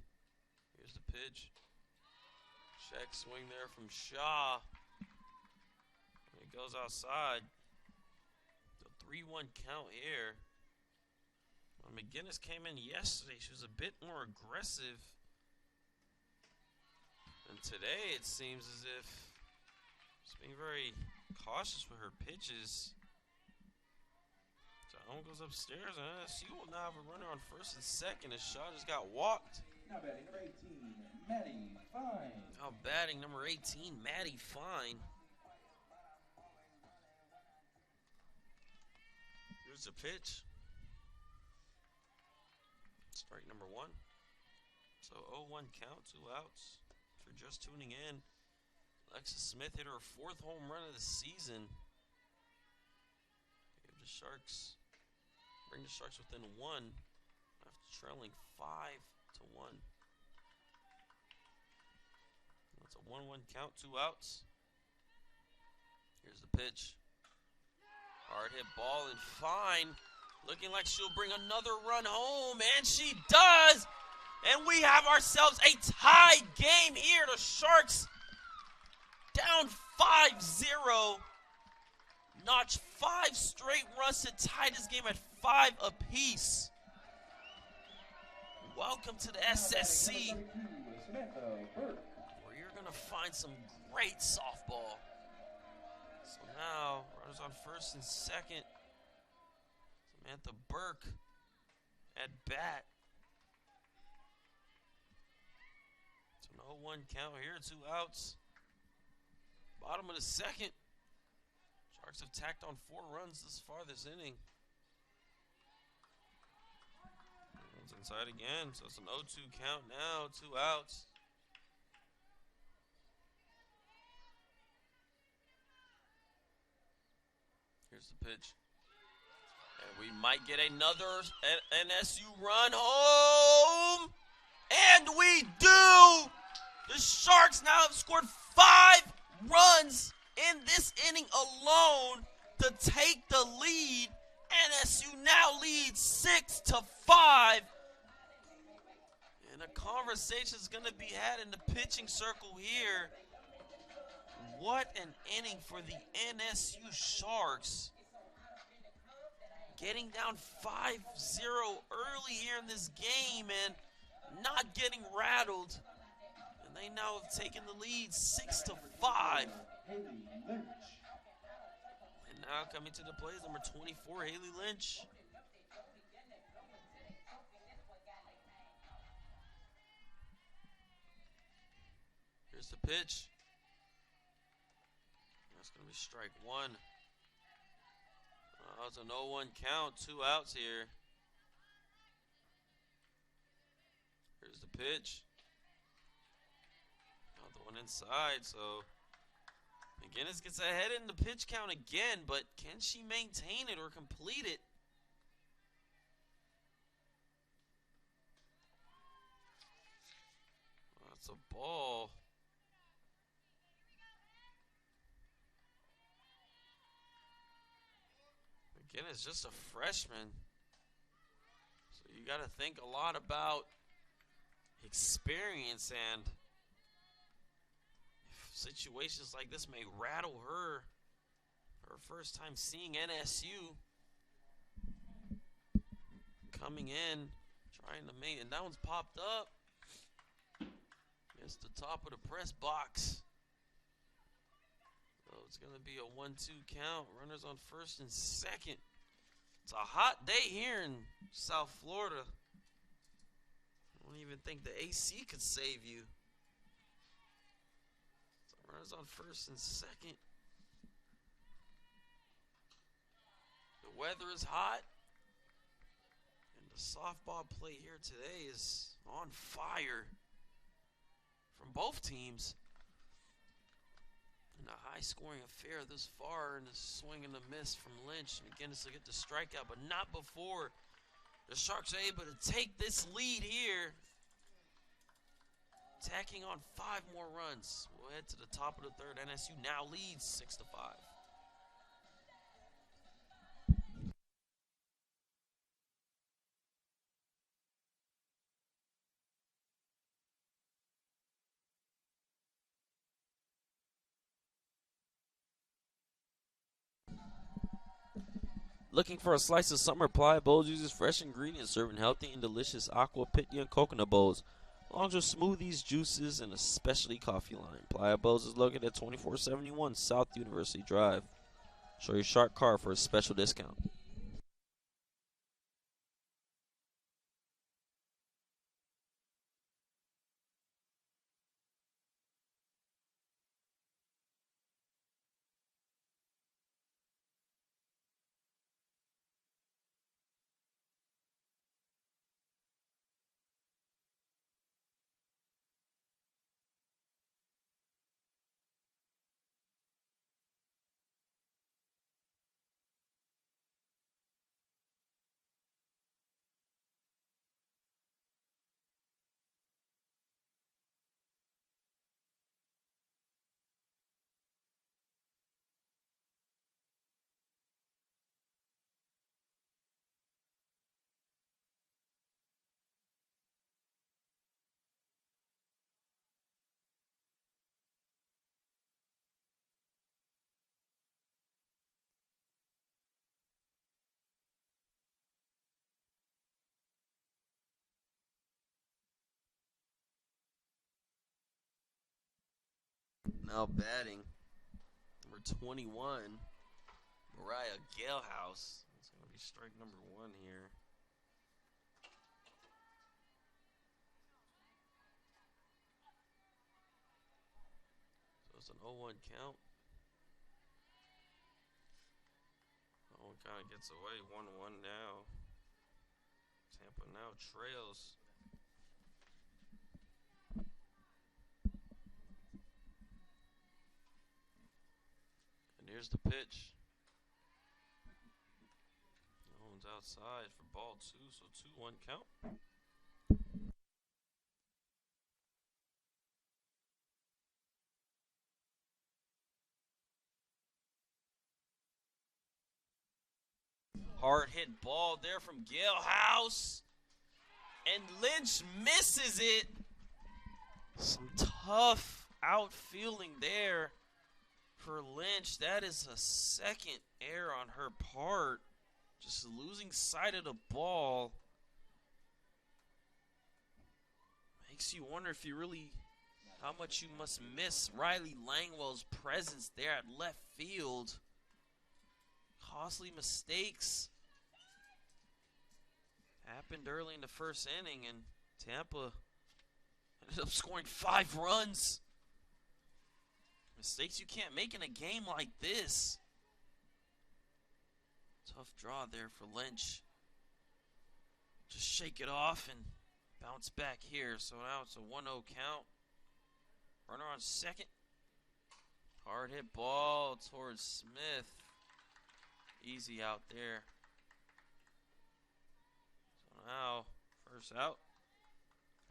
Here's the pitch. Check swing there from Shaw. It goes outside. The 3-1 count here. Well, McGinnis came in yesterday. She was a bit more aggressive. And today it seems as if she's being very cautious with her pitches. Allen goes upstairs, and NSU will now have a runner on first and second. His shot just got walked. Now batting number 18, Maddie Fine. Now batting number 18, Maddie Fine. Here's the pitch. Strike number 1. So 0-1 count, 2 outs. If you're just tuning in, Alexis Smith hit her 4th home run of the season. Give the Sharks. Bring the Sharks within 1 after trailing 5-1. That's a 1-1 count, 2 outs. Here's the pitch. Hard hit ball and Fine. Looking like she'll bring another run home, and she does! And we have ourselves a tie game here. The Sharks down 5-0. Notch 5 straight runs to tie this game at 5 apiece. Welcome to the SSC, where you're going to find some great softball. So now, runners on first and second. Samantha Burke at bat. It's an 0-1 count here, 2 outs. Bottom of the second. Sharks have tacked on 4 runs this far this inning. It's inside again, so it's an 0-2 count now, 2 outs. Here's the pitch. And we might get another NSU run home. And we do! The Sharks now have scored 5 runs in this inning alone to take the lead. NSU now leads 6-5. And a conversation is going to be had in the pitching circle here. What an inning for the NSU Sharks. Getting down 5-0 early here in this game and not getting rattled. And they now have taken the lead 6-5. And now coming to the plate is number 24, Haley Lynch. Here's the pitch. That's going to be strike 1. It's an 0-1 count, 2 outs here. Here's the pitch. Another one inside, so McGinnis gets ahead in the pitch count again, but can she maintain it or complete it? That's a ball. McGinnis just a freshman. So you got to think a lot about experience, and situations like this may rattle her. Her first time seeing NSU. Coming in, trying to make, and that one's popped up. It's the top of the press box. So it's going to be a 1-2 count. Runners on first and second. It's a hot day here in South Florida. I don't even think the AC could save you. So runners on first and second. The weather is hot. And the softball play here today is on fire from both teams. And a high-scoring affair this far, and a swing and a miss from Lynch. McGinnis will get the strikeout, but not before the Sharks are able to take this lead here. Tacking on 5 more runs. We'll head to the top of the third. NSU now leads 6-5. Looking for a slice of summer? Playa Bowls uses fresh ingredients, serving healthy and delicious aqua, pitya, and coconut bowls, along with smoothies, juices, and a specialty coffee line. Playa Bowls is located at 2471 South University Drive. Show your shark card for a special discount. Now batting, number 21, Mariah Galehouse. It's going to be strike number 1 here. So it's an 0-1 count. 0-1 kind of gets away. 1-1 now. Tampa now trails. Here's the pitch. No one's outside for ball 2, so 2-1 count. Hard hit ball there from Galehouse. And Lynch misses it. Some tough outfielding there for Lynch. That is a second error on her part. Just losing sight of the ball. Makes you wonder if you really, how much you must miss Riley Langwell's presence there at left field. Costly mistakes happened early in the first inning, and Tampa ended up scoring 5 runs. Mistakes you can't make in a game like this. Tough draw there for Lynch. Just shake it off and bounce back here. So now it's a 1-0 count. Runner on second. Hard hit ball towards Smith. Easy out there. So now first out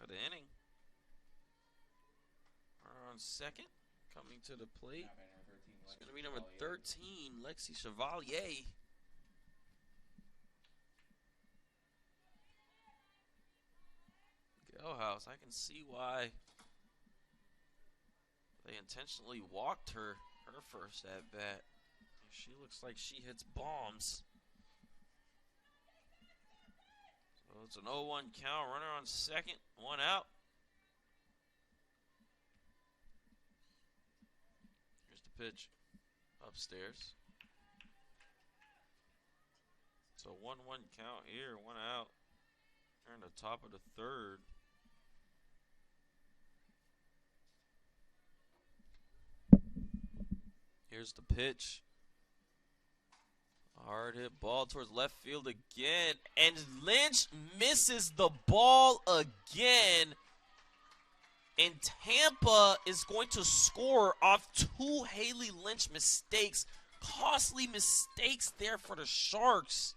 of the inning. Runner on second. Coming to the plate. It's going to be number 13, Lexi Chevalier. Galehouse, I can see why they intentionally walked her first at bat. She looks like she hits bombs. So it's an 0-1 count. Runner on second, 1 out. Pitch upstairs. So 1-1 count here, 1 out. We're in the top of the third. Here's the pitch. Hard hit ball towards left field again. And Lynch misses the ball again. And Tampa is going to score off 2 Haley Lynch mistakes. Costly mistakes there for the Sharks.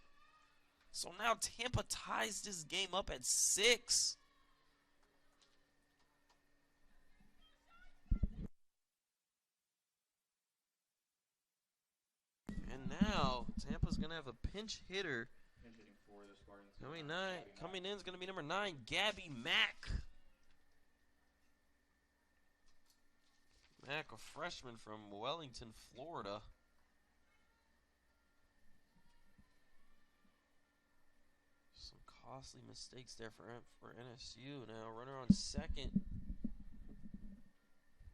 So now Tampa ties this game up at 6. And now Tampa's going to have a pinch hitter. Coming in is going to be number 9, Gabby Mack. Mack, a freshman from Wellington, Florida. Costly mistakes there for NSU. Now runner on second.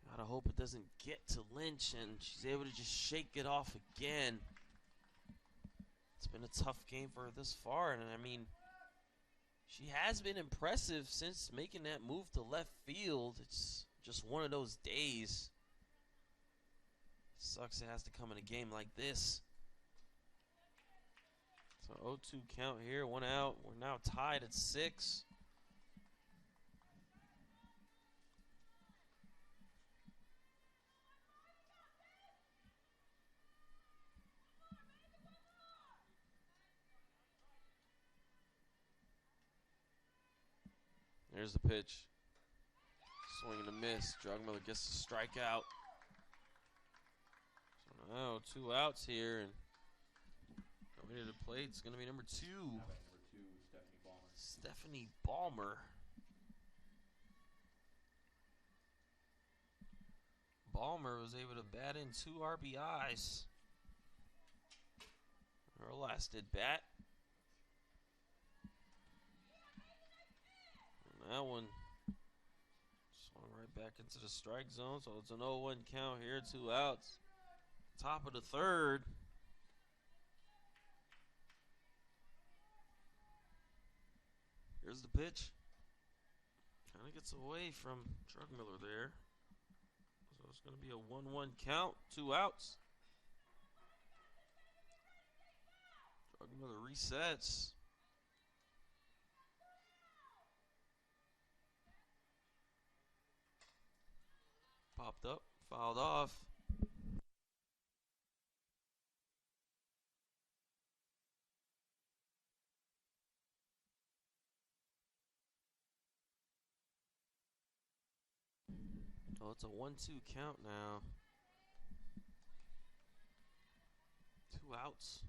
Gotta hope it doesn't get to Lynch and she's able to just shake it off again. It's been a tough game for her this far, and I mean, she has been impressive since making that move to left field. It's just one of those days. Sucks it has to come in a game like this. So 0-2 count here, 1 out. We're now tied at 6. There's the pitch. Swing and a miss. Drugmiller gets the strikeout. So now 2 outs here, and coming to the plate, it's going to be number 2. Stephanie Ballmer. Ballmer was able to bat in 2 RBIs. Her last at bat. And that one swung right back into the strike zone, so it's an 0-1 count here, 2 outs. Top of the third. Here's the pitch. Kind of gets away from Drugmiller there. So it's going to be a 1-1 count, 2 outs. Drugmiller resets. Popped up, fouled off. Oh, it's a 1-2 count now. 2 outs.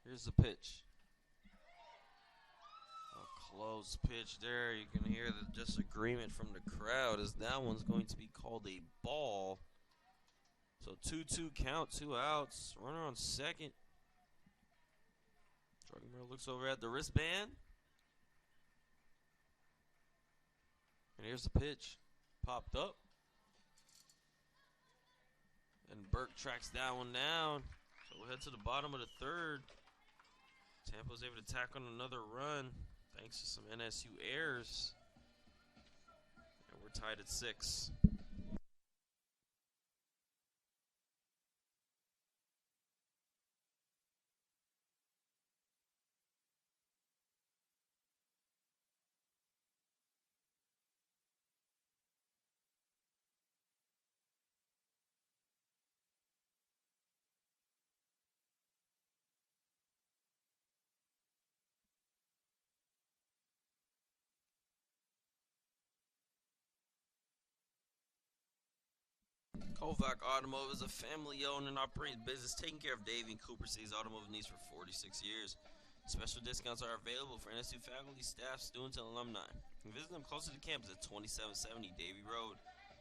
Here's the pitch. A close pitch there. You can hear the disagreement from the crowd as that one's going to be called a ball. So 2-2 count, 2 outs. Runner on second. Drugmiller looks over at the wristband. And here's the pitch. Popped up. And Burke tracks that one down. So we'll head to the bottom of the third. Tampa's able to tack on another run thanks to some NSU errors. And we're tied at 6. Kovac Automotive is a family-owned and operated business taking care of Davey and Cooper City's automotive needs for 46 years. Special discounts are available for NSU faculty, staff, students, and alumni. Visit them closer to campus at 2770 Davey Road,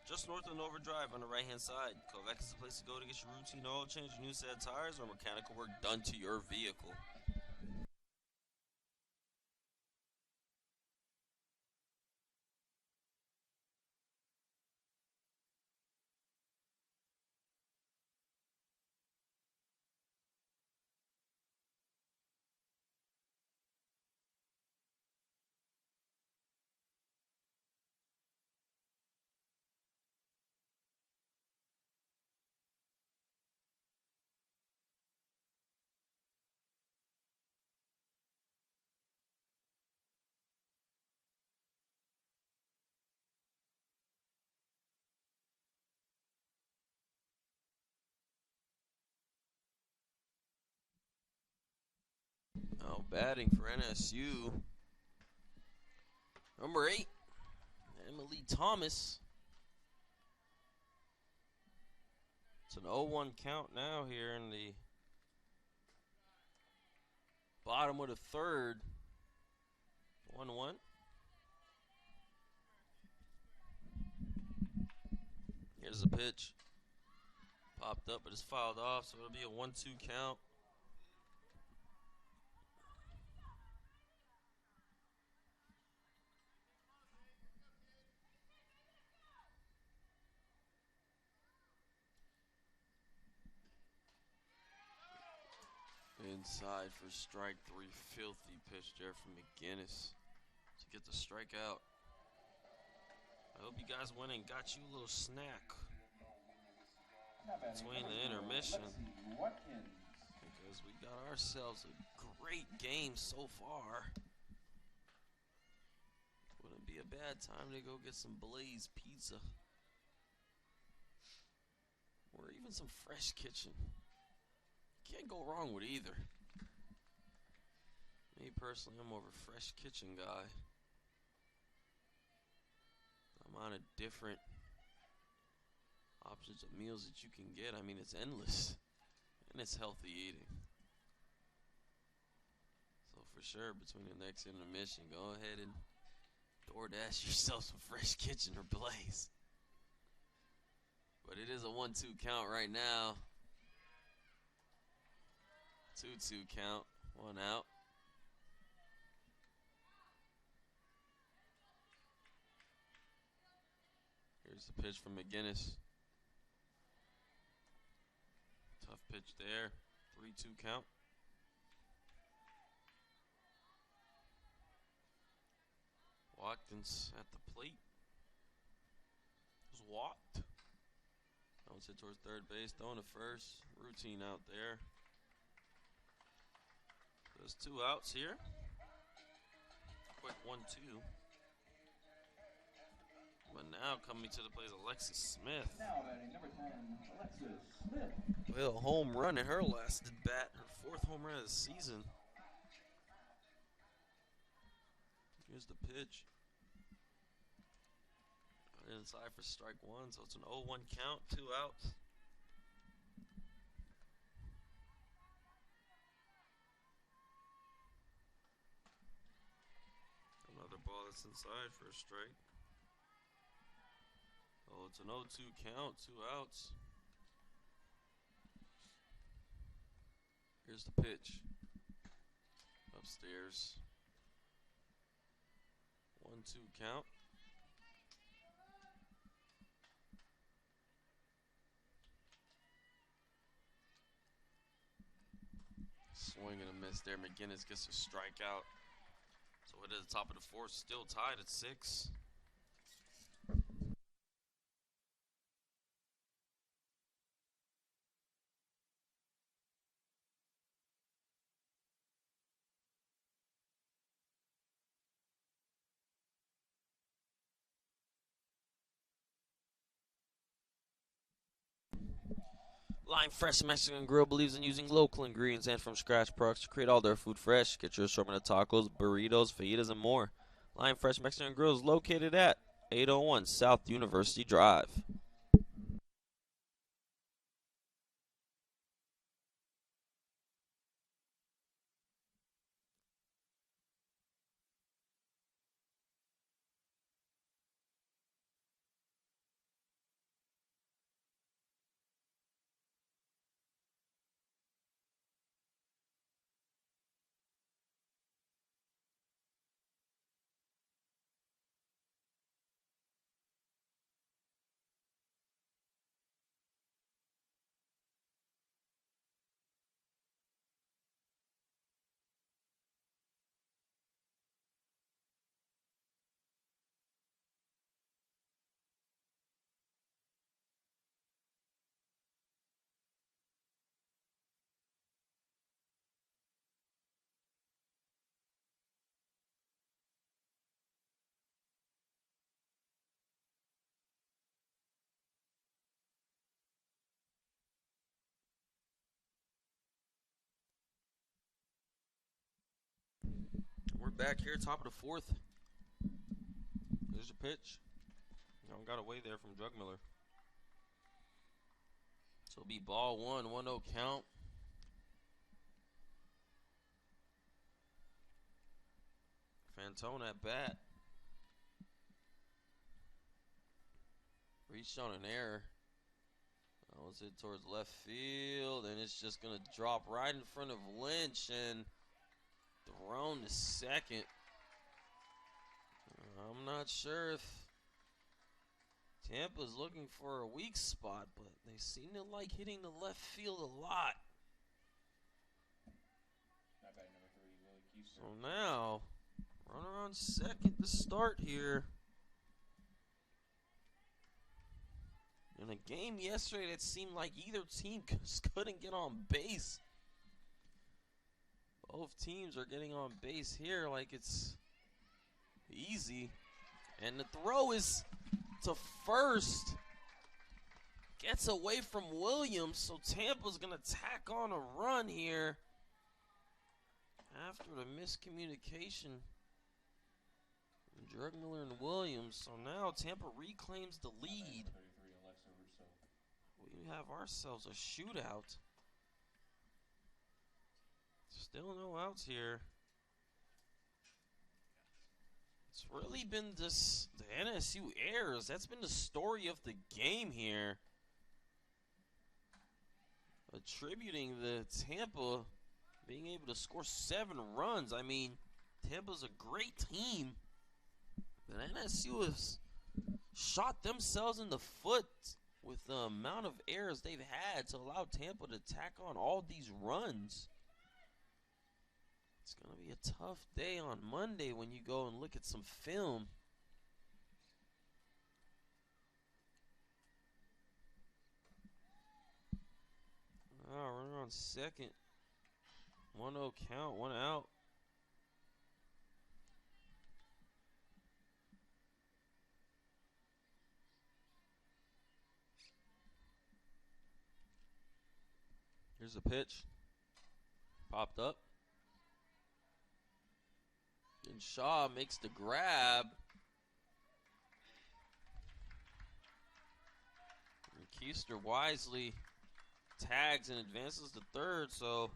just north of Nova Drive on the right-hand side. Kovac is the place to go to get your routine oil change, new set of tires, or mechanical work done to your vehicle. Now batting for NSU, number 8, Emily Thomas. It's an 0-1 count now here in the bottom of the third. 1-1. Here's the pitch. Popped up, but it's fouled off, so it'll be a 1-2 count. Inside for strike 3. Filthy pitch there from McGinnis to get the strikeout. I hope you guys went and got you a little snack between the intermission, because we got ourselves a great game so far. Wouldn't be a bad time to go get some Blaze pizza or even some Fresh Kitchen. Can't go wrong with either. Me personally, I'm more of a Fresh Kitchen guy. I'm on a different options of meals that you can get. I mean, it's endless, and it's healthy eating. So for sure, between the next intermission, go ahead and DoorDash yourself some Fresh Kitchen or Blaze. But it is a 1-2 count right now. 2-2 count, 1 out. Here's the pitch from McGinnis. Tough pitch there. 3-2 count. Watkins at the plate. Was walked. That was hit towards third base. Throwing to first. Routine out there. There's 2 outs here. Quick 1-2. But now coming to the plate is Alexis Smith. Now batting number 10, Alexis Smith. Well, home run in her last at bat. Her 4th home run of the season. Here's the pitch. Inside for strike 1, so it's an 0-1 count, 2 outs. Another ball that's inside for a strike. Oh, it's an 0-2 count, 2 outs. Here's the pitch. Upstairs. 1-2 count. Swing and a miss there. McGinnis gets a strikeout. So it is the top of the 4th, still tied at 6. Lime Fresh Mexican Grill believes in using local ingredients and from scratch products to create all their food fresh. Get your assortment of tacos, burritos, fajitas, and more. Lime Fresh Mexican Grill is located at 801 South University Drive. We're back here, top of the 4th. There's a pitch. Got away there from Drugmiller. So it'll be ball 1, 1-0 count. Fantone at bat. Reached on an error. That was it towards left field, and it's just going to drop right in front of Lynch and thrown to second. I'm not sure if Tampa's looking for a weak spot, but they seem to like hitting the left field a lot. Keister. So now, runner on second to start here. In a game yesterday that seemed like either team just couldn't get on base. Both teams are getting on base here like it's easy. And the throw is to first. Gets away from Williams, so Tampa's going to tack on a run here after the miscommunication from Drugmiller and Williams. So now Tampa reclaims the lead. We have ourselves a shootout. Still no outs here. It's really been this, the NSU errors. That's been the story of the game here. Attributing the Tampa being able to score 7 runs. I mean, Tampa's a great team. But NSU has shot themselves in the foot with the amount of errors they've had to allow Tampa to tack on all these runs. It's going to be a tough day on Monday when you go and look at some film. Runner on second. 1-0 count, 1 out. Here's a pitch. Popped up. And Shaw makes the grab. And Keister wisely tags and advances to third. So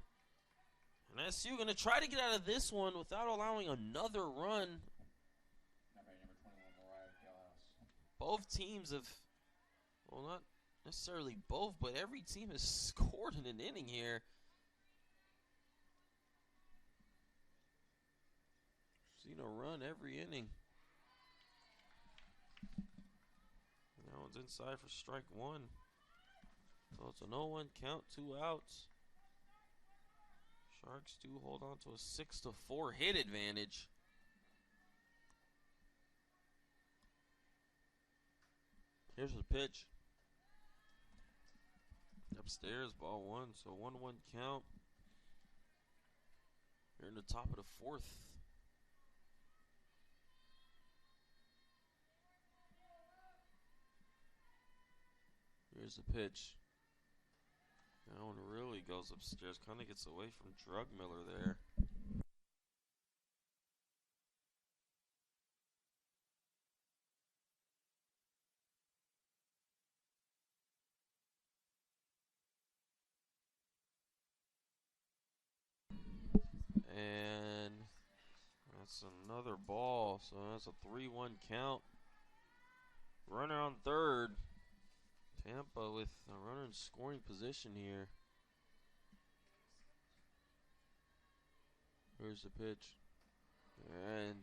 NSU going to try to get out of this one without allowing another run. Both teams have, well, not necessarily both, but every team has scored in an inning here. Seen a run every inning. That one's inside for strike 1. So it's an 0-1 count, 2 outs. Sharks do hold on to a 6-4 hit advantage. Here's the pitch. Upstairs, ball 1, so 1-1 count. Here in the top of the 4th. Here's the pitch. That one really goes upstairs. Kind of gets away from Drugmiller there. And that's another ball. So that's a 3-1 count. Runner on third. Tampa with a runner in scoring position here. Here's the pitch. And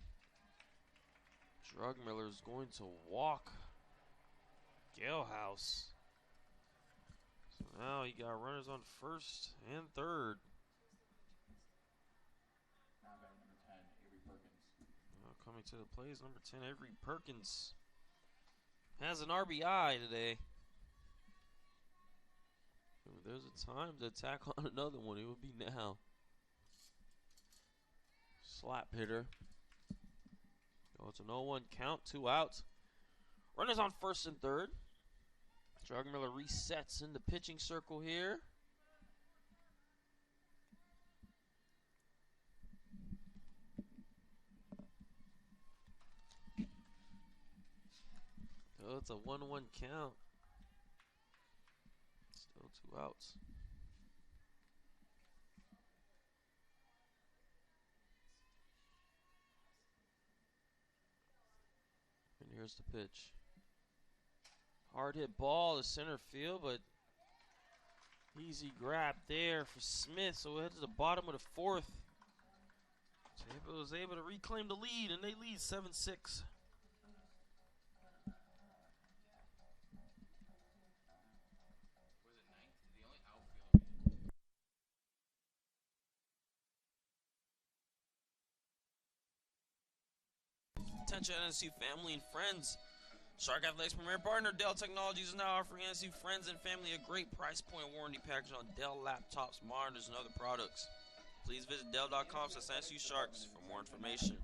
Drugmiller is going to walk Galehouse. So now he got runners on first and third. Now coming to the plate is number 10, Avery Perkins. Has an RBI today. If there's a time to attack on another one, it would be now. Slap hitter. Oh, it's an 0-1 count, 2 outs. Runners on first and third. Drugmiller resets in the pitching circle here. Oh, it's a 1-1 count. Still 2 outs. And here's the pitch. Hard hit ball to center field, but easy grab there for Smith. So we head to the bottom of the 4th. Tampa was able to reclaim the lead, and they lead 7-6. attention, NSU family and friends. Shark Athletics' premier partner, Dell Technologies, is now offering NSU friends and family a great price point warranty package on Dell laptops, monitors, and other products. Please visit Dell.com/NSU Sharks for more information.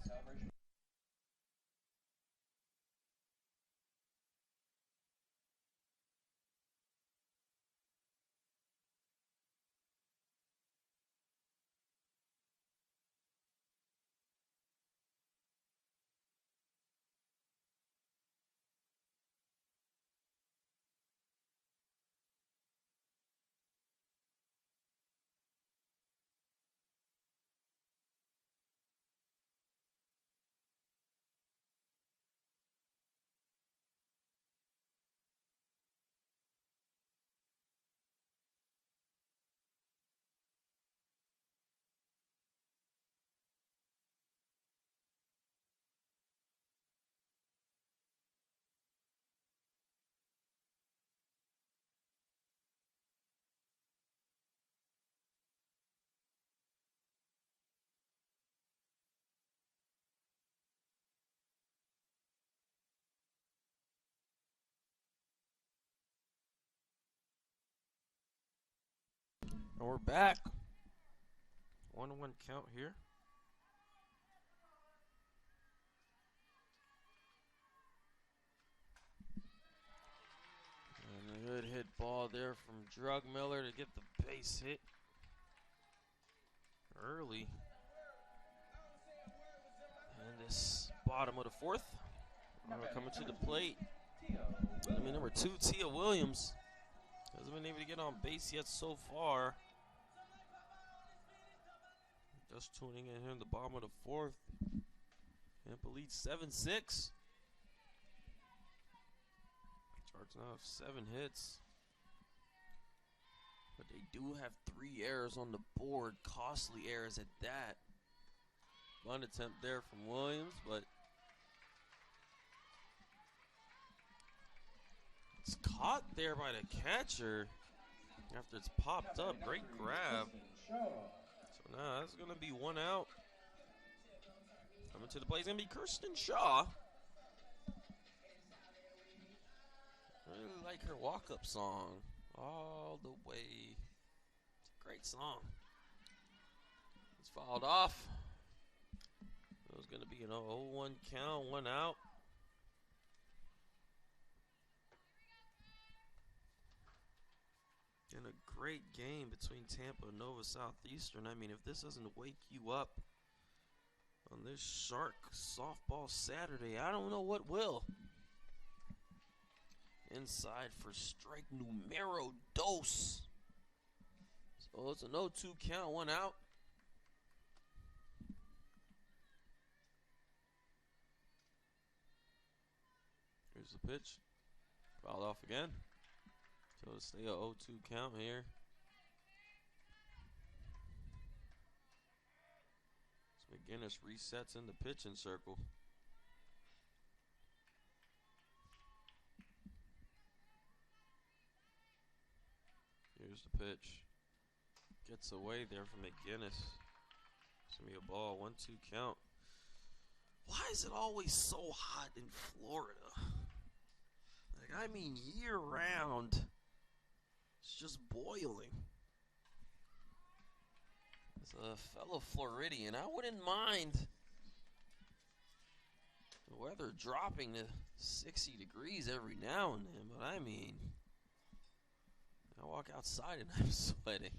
And we're back. 1-1 count here. And a good hit ball there from Drug Miller to get the base hit early. And this bottom of the fourth. Coming to the plate. Number 2, Tia Williams. Hasn't been able to get on base yet so far. Just tuning in here in the bottom of the fourth. Tampa leads 7-6. Sharks now have 7 hits. But they do have 3 errors on the board. Costly errors at that. Bunt attempt there from Williams, but it's caught there by the catcher after it's popped up. Great grab. So now that's going to be 1 out. Coming to the plate is going to be Kirsten Shaw. I really like her walk-up song. All the way. It's a great song. It's fouled off. It was going to be an 0-1 count, 1 out. And a great game between Tampa and Nova Southeastern. I mean, if this doesn't wake you up on this Shark softball Saturday, I don't know what will. Inside for strike numero dos. So it's an 0-2 count, 1 out. Here's the pitch. Fouled off again. So it'll stay a 0-2 count here. So McGinnis resets in the pitching circle. Here's the pitch. Gets away there from McGinnis. It's going to be a ball, 1-2 count. Why is it always so hot in Florida? Like, I mean, year round. It's just boiling. As a fellow Floridian, I wouldn't mind the weather dropping to 60 degrees every now and then, but I mean, I walk outside and I'm sweating.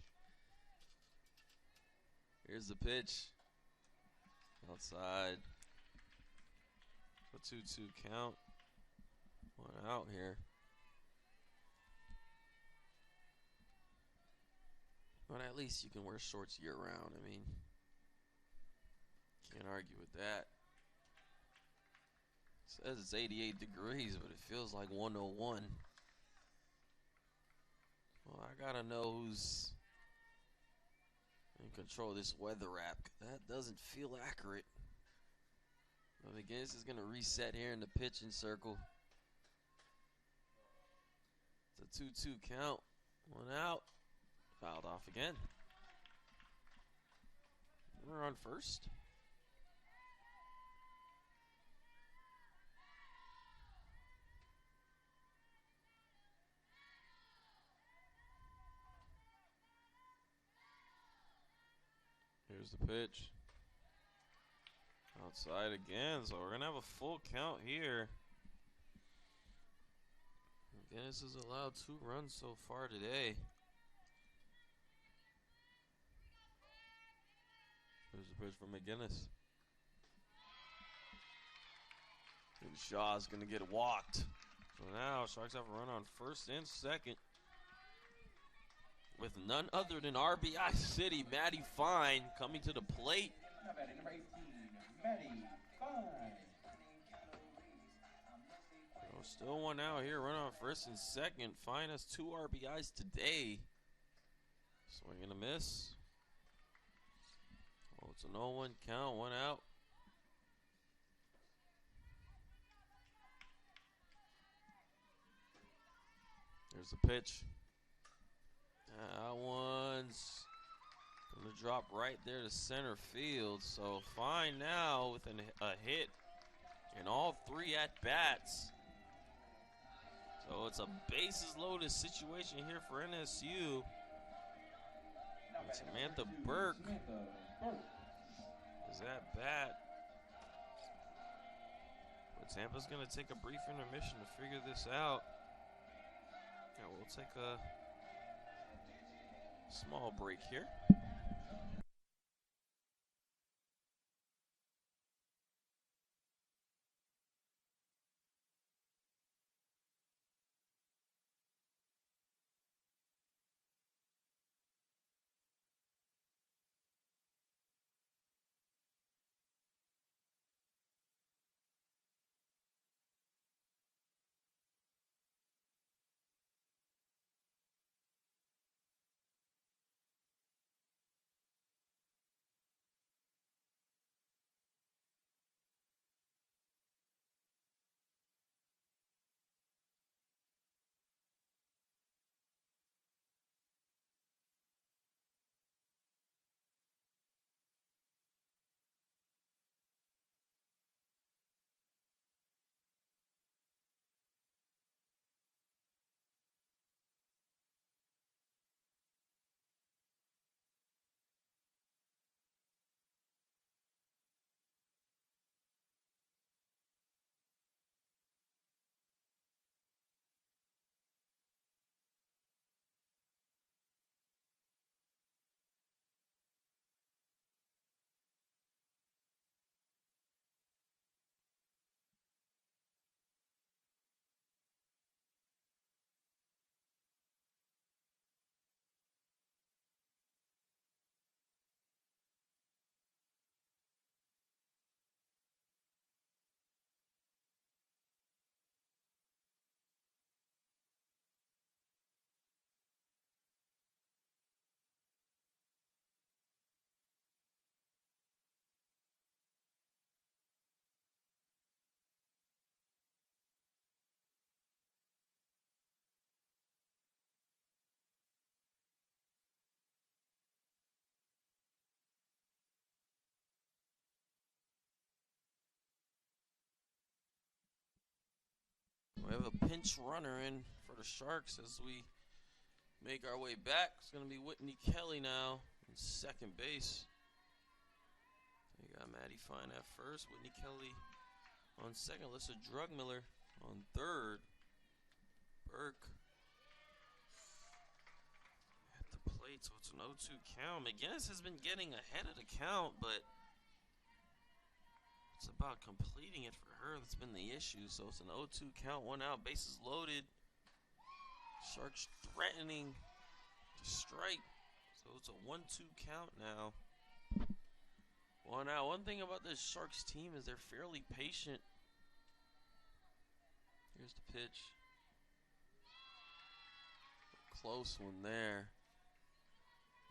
Here's the pitch. Outside. A 2-2 count. 1 out here. But at least you can wear shorts year round. I mean, can't argue with that. It says it's 88 degrees, but it feels like 101. Well, I gotta know who's in control of this weather app. That doesn't feel accurate. But again, this is gonna reset here in the pitching circle. It's a 2-2 count. 1 out. Fouled off again. We're on first. Here's the pitch. Outside again, so we're going to have a full count here. McGinnis has allowed 2 runs so far today. Here's the pitch from McGinnis. And Shaw's going to get walked. So now Sharks have a run on first and second. With none other than RBI City, Matty Fine coming to the plate. Now batting number 18, Matty Fine. So still one out here, run on first and second. Fine has 2 RBIs today. Swing and a miss. Oh, it's an 0-1 count, 1 out. There's the pitch. That one's going to drop right there to center field. So Fine now with a hit in all 3 at-bats. So it's a bases loaded situation here for NSU. Samantha Burke is at bat. But Tampa's going to take a brief intermission to figure this out. Yeah, we'll take a small break here. We have a pinch runner in for the Sharks as we make our way back. It's going to be Whitney Kelly now in second base. You got Maddie Fine at first, Whitney Kelly on second, Alyssa Drugmiller on third. Burke at the plate, so it's an 0-2 count. McGinnis has been getting ahead of the count, but it's about completing it for her that's been the issue. So it's an 0-2 count, 1 out, bases loaded. Sharks threatening to strike. So it's a 1-2 count now. 1 out. One thing about this Sharks team is they're fairly patient. Here's the pitch. A close one there.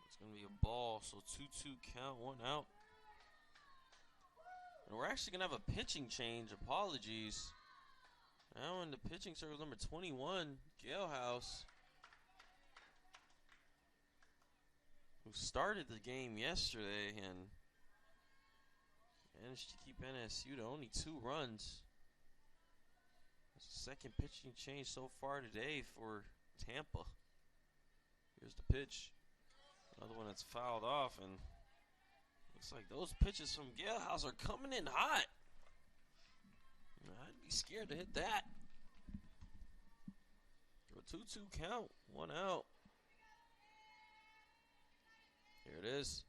It's going to be a ball. So 2-2 count, 1 out. And we're actually going to have a pitching change. Apologies. Now in the pitching circle, number 21, Gail House, who started the game yesterday and managed to keep NSU to only 2 runs. That's the second pitching change so far today for Tampa. Here's the pitch. Another one that's fouled off, and Looks like those pitches from Galehouse are coming in hot. I'd be scared to hit that. A 2-2 count, 1 out. Here it is.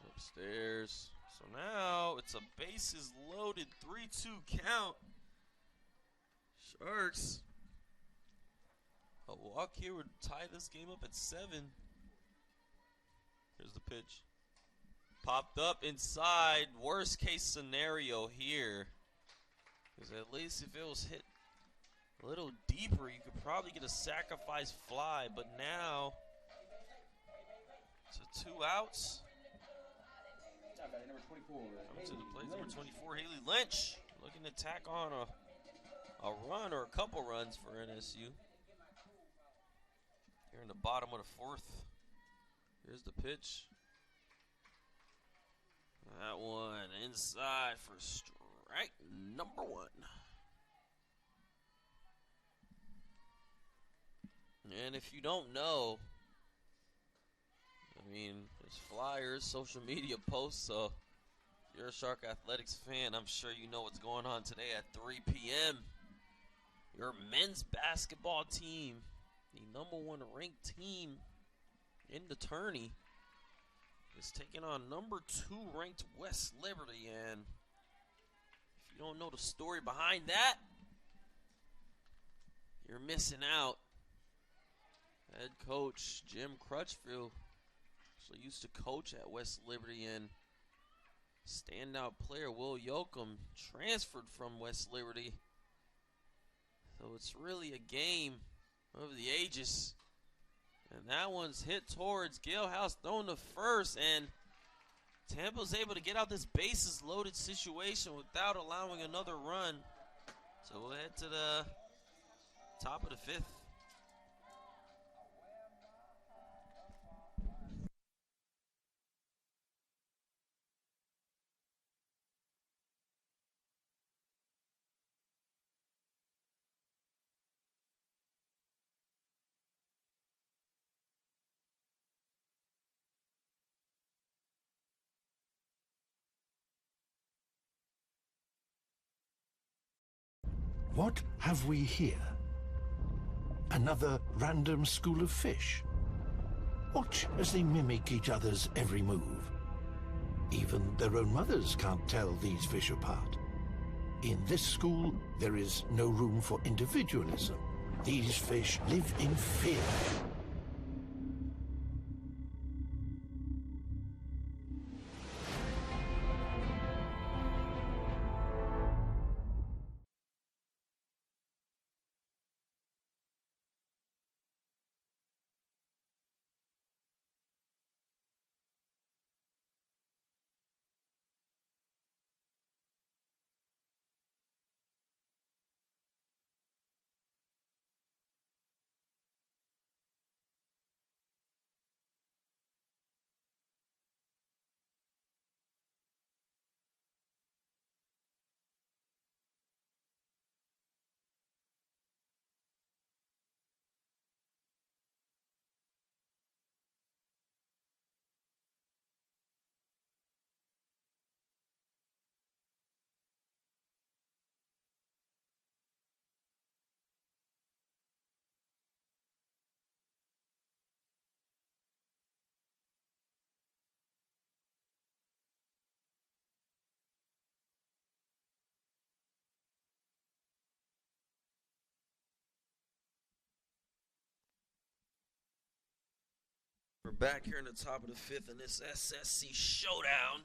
Upstairs. So now it's a bases loaded 3-2 count. Sharks. A walk here would tie this game up at 7. Here's the pitch. Popped up inside. Worst case scenario here. Because at least if it was hit a little deeper, you could probably get a sacrifice fly. But now, it's a 2 outs. Number 24. Coming to the plate, number 24, Haley Lynch. Looking to tack on a run or a couple runs for NSU. Here in the bottom of the 4th. Here's the pitch. That one inside for strike number 1. And if you don't know, I mean, there's flyers, social media posts, so if you're a Shark Athletics fan, I'm sure you know what's going on today at 3 p.m. Your men's basketball team, the #1 ranked team in the tourney, is taking on #2 ranked West Liberty. And if you don't know the story behind that, you're missing out. Head coach Jim Crutchfield actually used to coach at West Liberty, and standout player Will Yoakum transferred from West Liberty. So it's really a game of the ages. And that one's hit towards Galehouse, thrown to first, and Tampa's able to get out this bases loaded situation without allowing another run. So we'll head to the top of the 5th. What have we here? Another random school of fish. Watch as they mimic each other's every move. Even their own mothers can't tell these fish apart. In this school, there is no room for individualism. These fish live in fear. We're back here in the top of the 5th in this SSC showdown.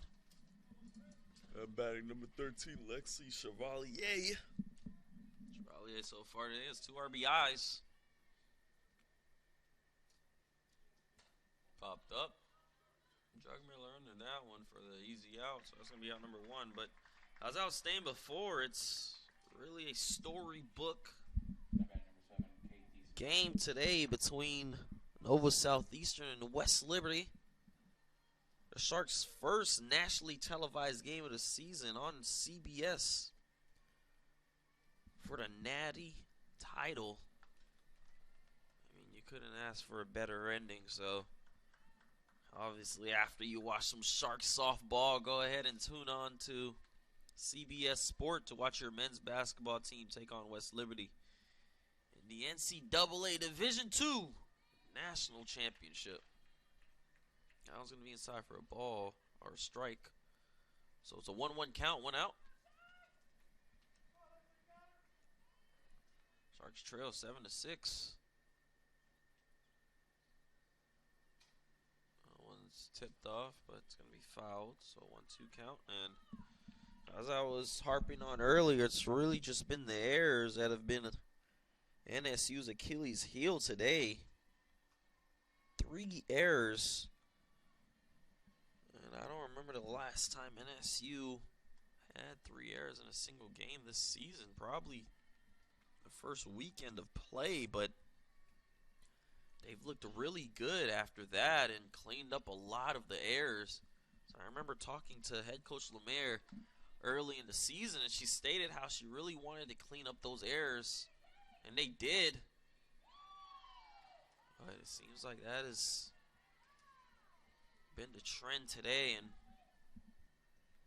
Batting number 13, Lexi Chevalier. Chevalier so far today has 2 RBIs. Popped up. Jug Miller under that one for the easy out, so that's going to be out number 1. But as I was saying before, it's really a storybook game today between Nova Southeastern and West Liberty. The Sharks' first nationally televised game of the season on CBS for the Natty title. I mean, you couldn't ask for a better ending, so Obviously, after you watch some Sharks softball, go ahead and tune on to CBS Sport to watch your men's basketball team take on West Liberty in the NCAA Division II National Championship. I was going to be inside for a ball or a strike. So it's a 1-1 count, 1 out. Sharks trail 7-6. One's tipped off, but it's going to be fouled. So 1-2 count. And as I was harping on earlier, it's really just been the errors that have been NSU's Achilles heel today. 3 errors. And I don't remember the last time NSU had 3 errors in a single game this season. Probably the first weekend of play, but they've looked really good after that and cleaned up a lot of the errors. So I remember talking to head coach Lemaire early in the season, and she stated how she really wanted to clean up those errors, and they did. But it seems like that has been the trend today, and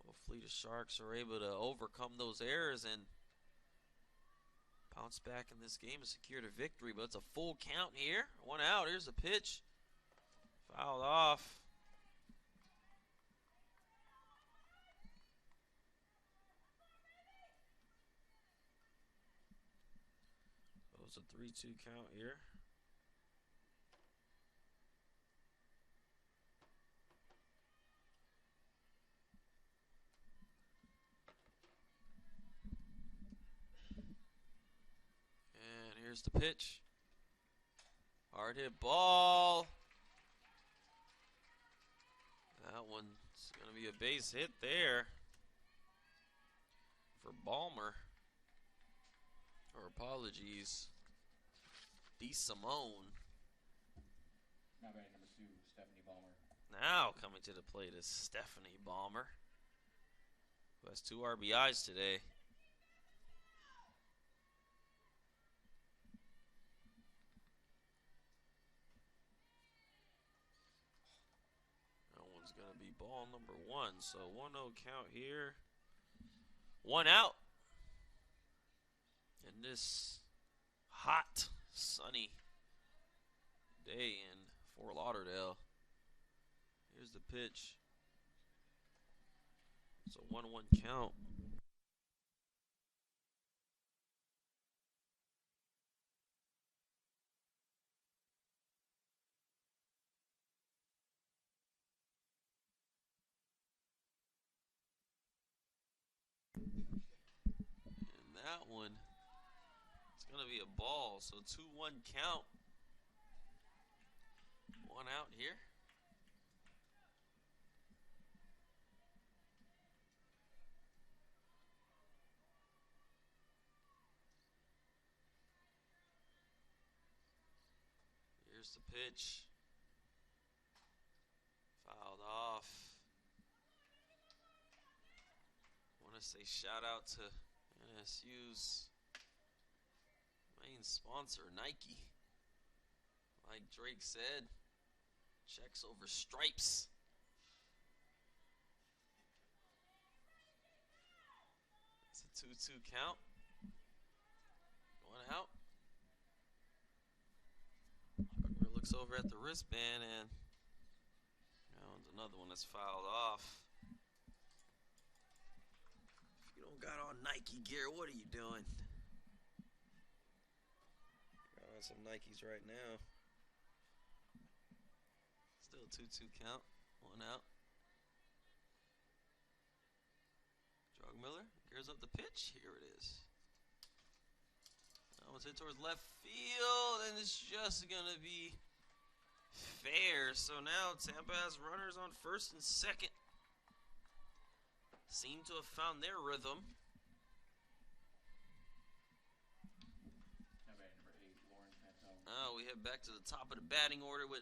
hopefully the Sharks are able to overcome those errors and bounce back in this game and secure the victory. But it's a full count here. 1 out. Here's the pitch. Fouled off. So it's a 3-2 count here. Here's the pitch. Hard hit ball. That one's going to be a base hit there for Balmer. Or apologies, DeSimone. Now batting number 2, Stephanie Balmer. Now coming to the plate is Stephanie Balmer, who has 2 RBIs today. Going to be ball number 1. So 1-0 count here. 1 out. In this hot, sunny day in Fort Lauderdale. Here's the pitch. It's a 1-1 count. That one, it's going to be a ball. So 2-1 count. 1 out here. Here's the pitch. Fouled off. Want to say shout out to NSU's main sponsor, Nike. Like Drake said, checks over stripes. It's a 2-2 count. 1 out. Tucker looks over at the wristband, and that one's another one that's fouled off. Don't got on Nike gear, what are you doing? Got on some Nikes right now. Still 2-2 count. 1 out. Drug Miller gears up the pitch. Here it is. That one's hit towards left field, and it's just going to be fair. So now Tampa has runners on first and second. Seem to have found their rhythm. Now batting number 8, Lauren Fantone. Oh, we head back to the top of the batting order with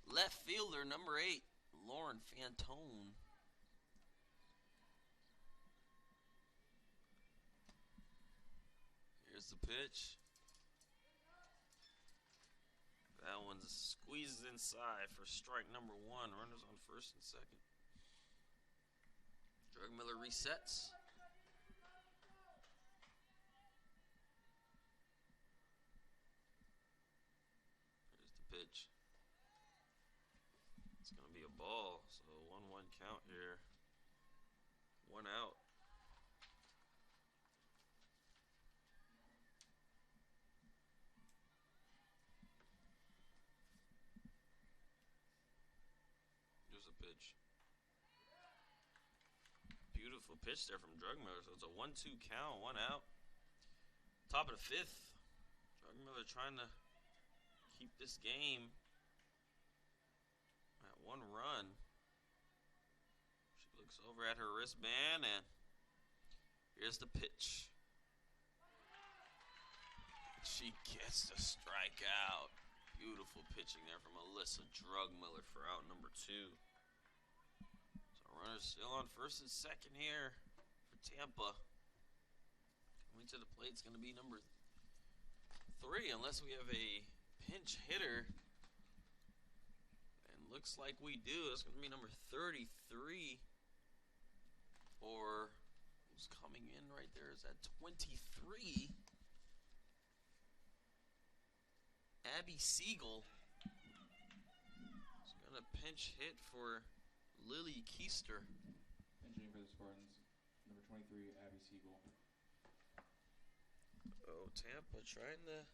left fielder number 8, Lauren Fantone. Here's the pitch. That one's squeezed inside for strike number 1. Runners on first and second. Drugmiller resets. Here's the pitch. It's going to be a ball, so 1-1 count here. 1 out. Here's a pitch. Beautiful pitch there from Drugmiller. So it's a 1-2 count, 1 out. Top of the 5th. Drugmiller trying to keep this game at 1 run. She looks over at her wristband, and here's the pitch. She gets the strikeout. Beautiful pitching there from Alyssa Drugmiller for out number 2. So runners still on first and second here for Tampa. Coming to the plate is going to be number 3, unless we have a pinch hitter. And looks like we do. It's going to be number 33. Or who's coming in right there is at 23. Abby Siegel is going to pinch hit for Lily Keister. Pinching for the Spartans, number 23, Abby Siegel. Oh, Tampa trying to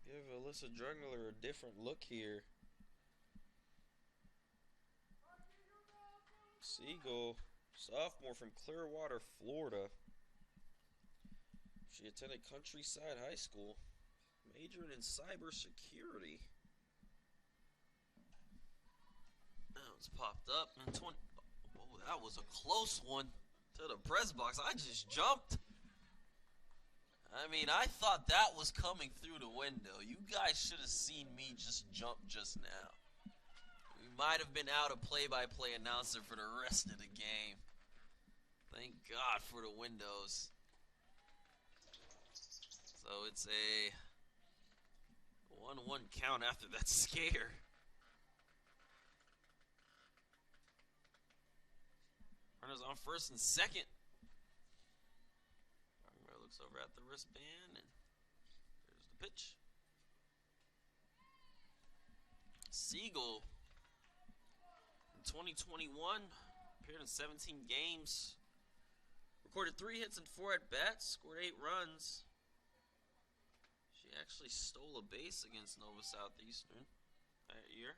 give Alyssa Drugmiller a different look here. Siegel, sophomore from Clearwater, Florida. She attended Countryside High School. Majored in cybersecurity. Now it's popped up. And 20. Oh, that was a close one to the press box. I just jumped. I mean, I thought that was coming through the window. You guys should have seen me just jump just now. We might have been out of play-by-play announcer for the rest of the game. Thank God for the windows. So it's a 1-1 count after that scare. Runners on first and second. Drugmiller looks over at the wristband, and there's the pitch. Siegel, in 2021, appeared in 17 games. Recorded 3 hits and 4 at-bats. Scored 8 runs. She actually stole a base against Nova Southeastern that year.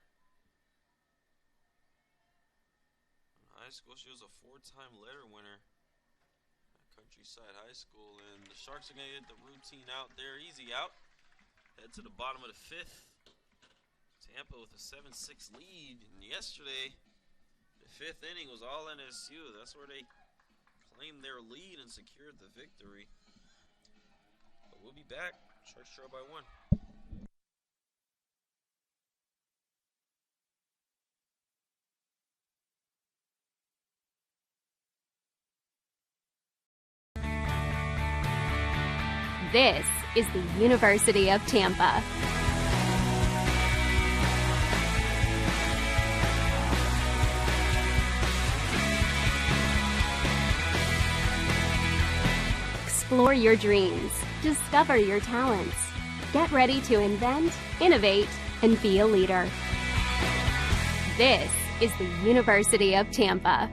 In high school, she was a 4-time letter winner at Countryside High School. And the Sharks are going to get the routine out there. Easy out. Head to the bottom of the 5th. Tampa with a 7-6 lead. And yesterday, the 5th inning was all NSU. That's where they claimed their lead and secured the victory. But we'll be back. Sharks trail by 1. This is the University of Tampa. Explore your dreams. Discover your talents. Get ready to invent, innovate, and be a leader. This is the University of Tampa.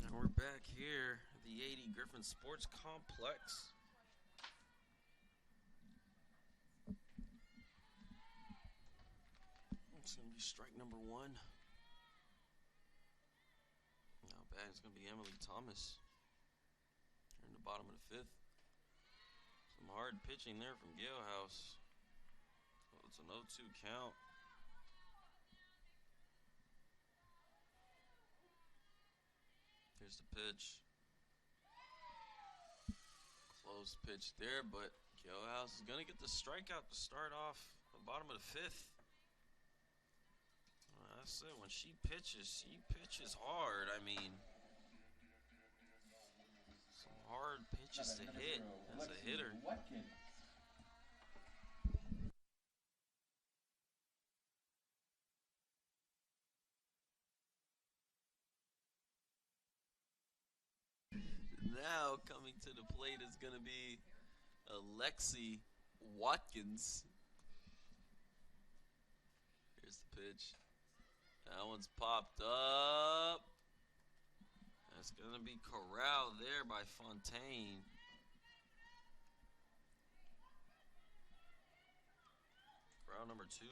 And we're back here at the 80 Griffin Sports Complex. It's going to be strike number 1. bat is going to be Emily Thomas. Here in the bottom of the 5th. Some hard pitching there from Galehouse. So it's an 0-2 count. Here's the pitch. Close pitch there, but Galehouse is going to get the strikeout to start off the bottom of the 5th. That's it. When she pitches hard. I mean, some hard pitches to hit as a hitter. Now coming to the plate is going to be Alexi Watkins. Here's the pitch. That one's popped up. That's going to be corralled there by Fontaine. Corral number 2.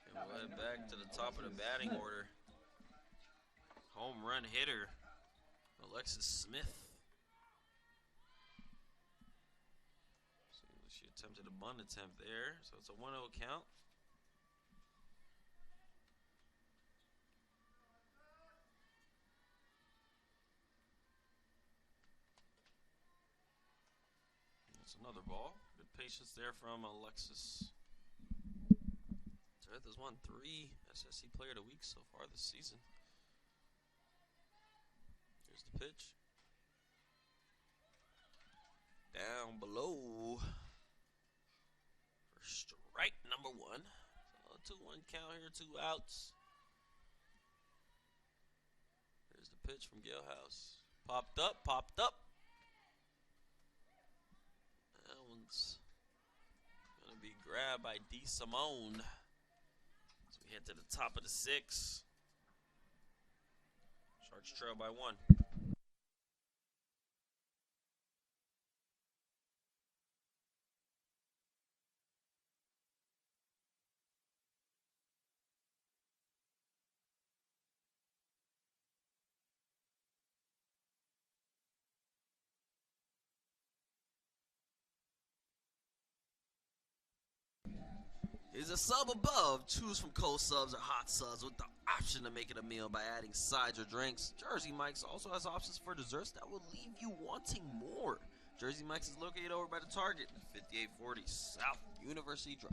And we'll head back to the top of the batting order. Home run hitter, Alexis Smith. So she attempted a bunt attempt there, so it's a 1-0 count. That's another ball. Good patience there from Alexis. Smith has won 3 SSC Player of the Week so far this season. Here's the pitch. Down below for strike number 1. So 2-1 count here, 2 outs. Here's the pitch from Galehouse. Popped up, popped up. That one's going to be grabbed by D. Simone. So we head to the top of the 6th. Sharks trail by 1. Is a sub above. Choose from cold subs or hot subs with the option to make it a meal by adding sides or drinks. Jersey Mike's also has options for desserts that will leave you wanting more. Jersey Mike's is located over by the Target at 5840 South University Drive.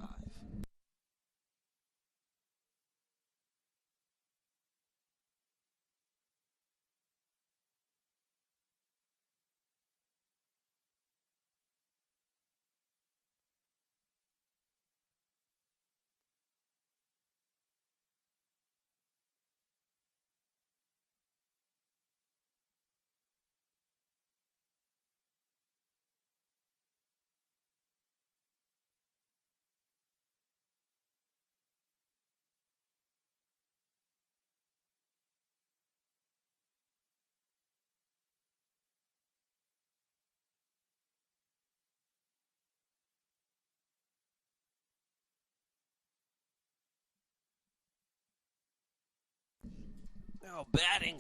Now batting,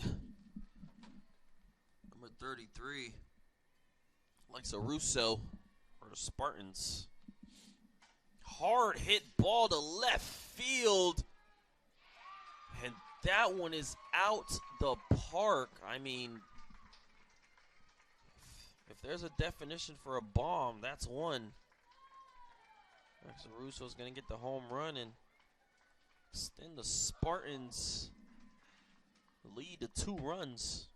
number 33, Alexa Russo for the Spartans. Hard hit ball to left field, and that one is out the park. I mean, if there's a definition for a bomb, that's one. Alexa Russo's going to get the home run and extend the Spartans' lead to 2 runs.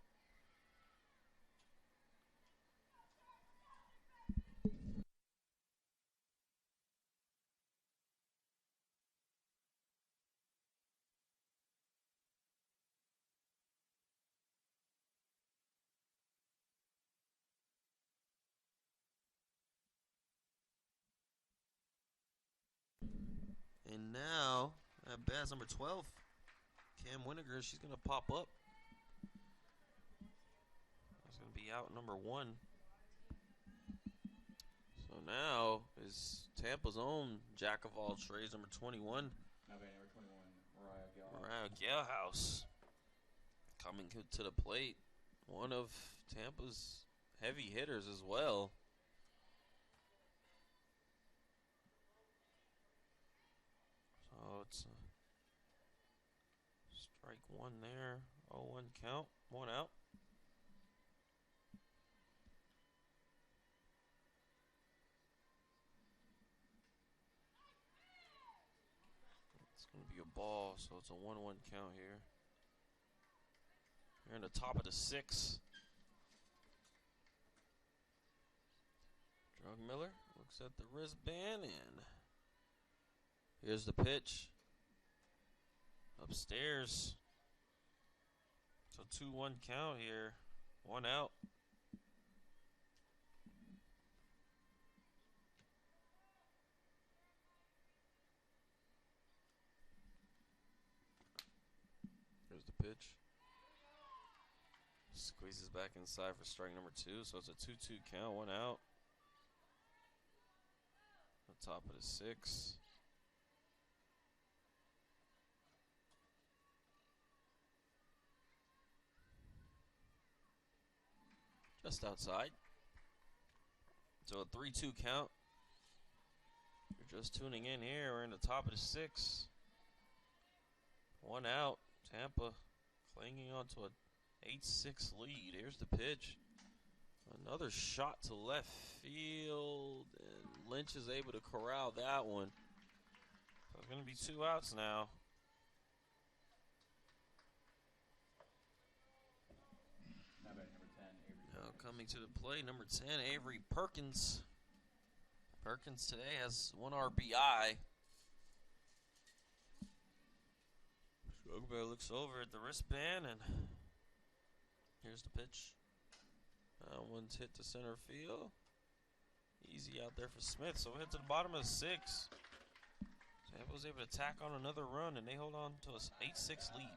And now, at bat number 12, Cam Winiger, she's going to pop up. That's going to be out number 1. So now is Tampa's own jack of all trades, number 21. Now batting number 21, Mariah Galehouse. coming to the plate, one of Tampa's heavy hitters as well. So it's a strike one there. 0-1 count, 1 out. It's going to be a ball, so it's a 1-1 count here. We're in the top of the 6th. Drug Miller looks at the wristband, and here's the pitch. Upstairs. So 2-1 count here. 1 out. Here's the pitch. Squeezes back inside for strike number 2. So it's a 2-2 count, 1 out. The top of the 6th. Just outside. So a 3-2 count. You're just tuning in here. We're in the top of the 6th. 1 out. Tampa clinging onto a 8-6 lead. Here's the pitch. Another shot to left field, and Lynch is able to corral that one. So it's going to be 2 outs now. Now coming to the plate, number 10, Avery Perkins. Perkins today has 1 RBI. Strugbear looks over at the wristband, and here's the pitch. One's hit to center field. Easy out there for Smith. So we hit to the bottom of the 6th. Tampa was able to tack on another run, and they hold on to an 8-6 lead.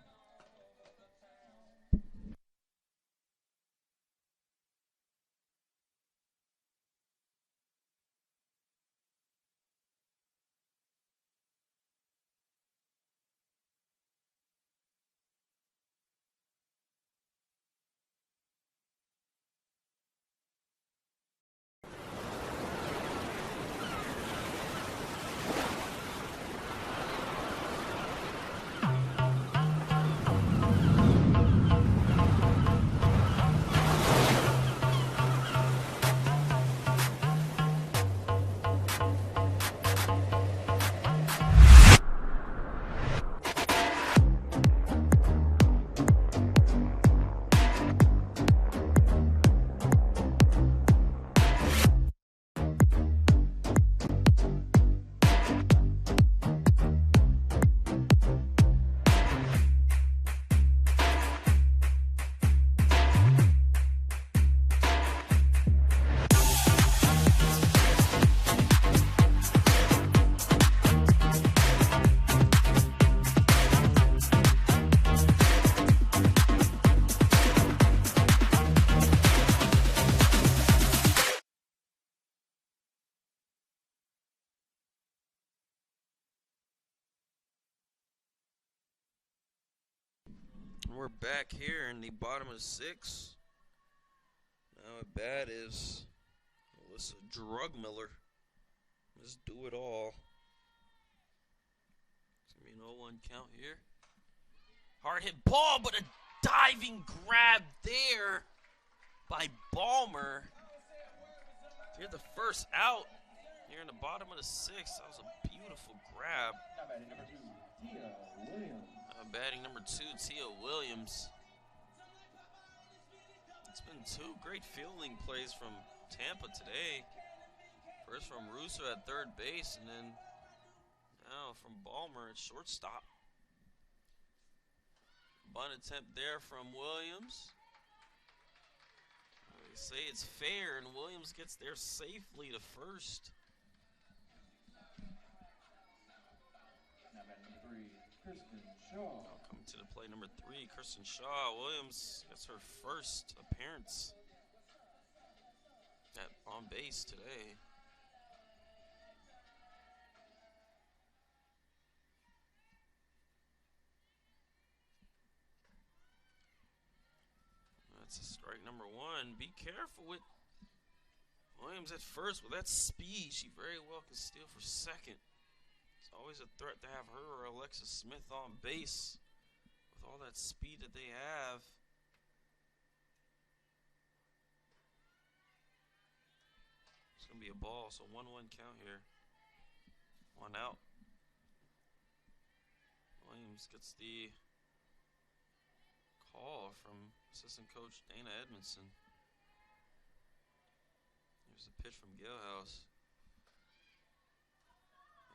We're back here in the bottom of the 6th. Now at bat is Alyssa Drugmiller. Let's do it all. It's going to be an 0-1 count here. Hard hit ball, but a diving grab there by Balmer. Here's the first out here in the bottom of the 6th. That was a beautiful grab. Batting number 2, Tia Williams. It's been 2 great fielding plays from Tampa today. First from Russo at third base, and then now from Balmer at shortstop. Bunt attempt there from Williams. They say it's fair, and Williams gets there safely to first. Now batting number 3, Kristen Shaw. Coming to the plate, number 3, Kristen Shaw. Williams gets her first appearance on base today. That's a strike number one. Be careful with Williams at first. With that speed, she very well can steal for second. It's always a threat to have her or Alexis Smith on base with all that speed that they have. It's going to be a ball, so 1-1 count here. 1 out. Williams gets the call from assistant coach Dana Edmondson. Here's a pitch from Galehouse.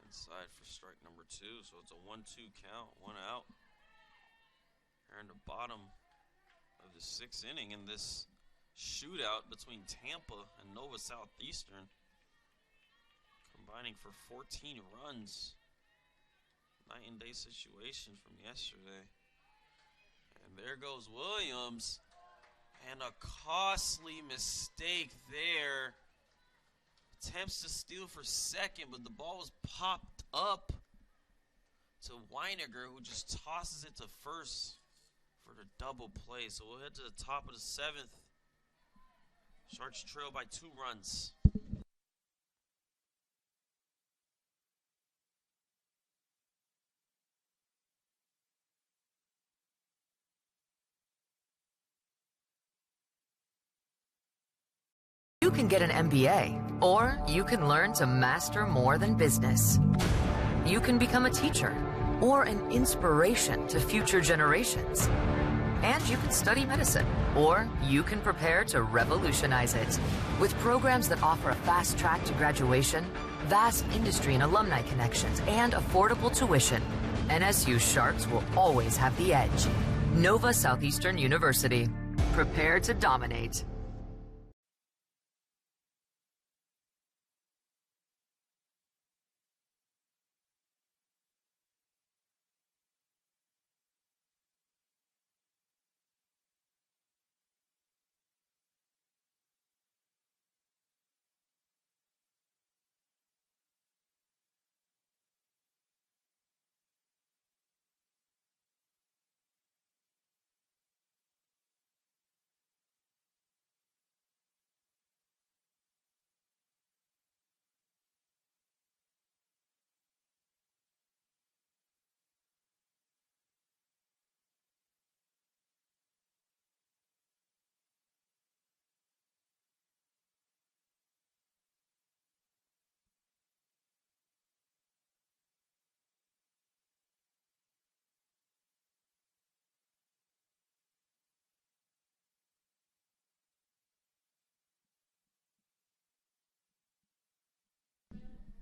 Inside for strike number 2, so it's a 1-2 count, 1 out. Here in the bottom of the 6th inning in this shootout between Tampa and Nova Southeastern, combining for 14 runs. Night and day situation from yesterday. And there goes Williams. And a costly mistake there. Attempts to steal for second, but the ball was popped up to Weiniger, who just tosses it to first for the double play. So we'll head to the top of the 7th. Sharks trail by 2 runs. You can get an MBA, or you can learn to master more than business. You can become a teacher, or an inspiration to future generations. And you can study medicine, or you can prepare to revolutionize it. With programs that offer a fast track to graduation, vast industry and alumni connections, and affordable tuition, NSU Sharks will always have the edge. Nova Southeastern University. Prepare to dominate.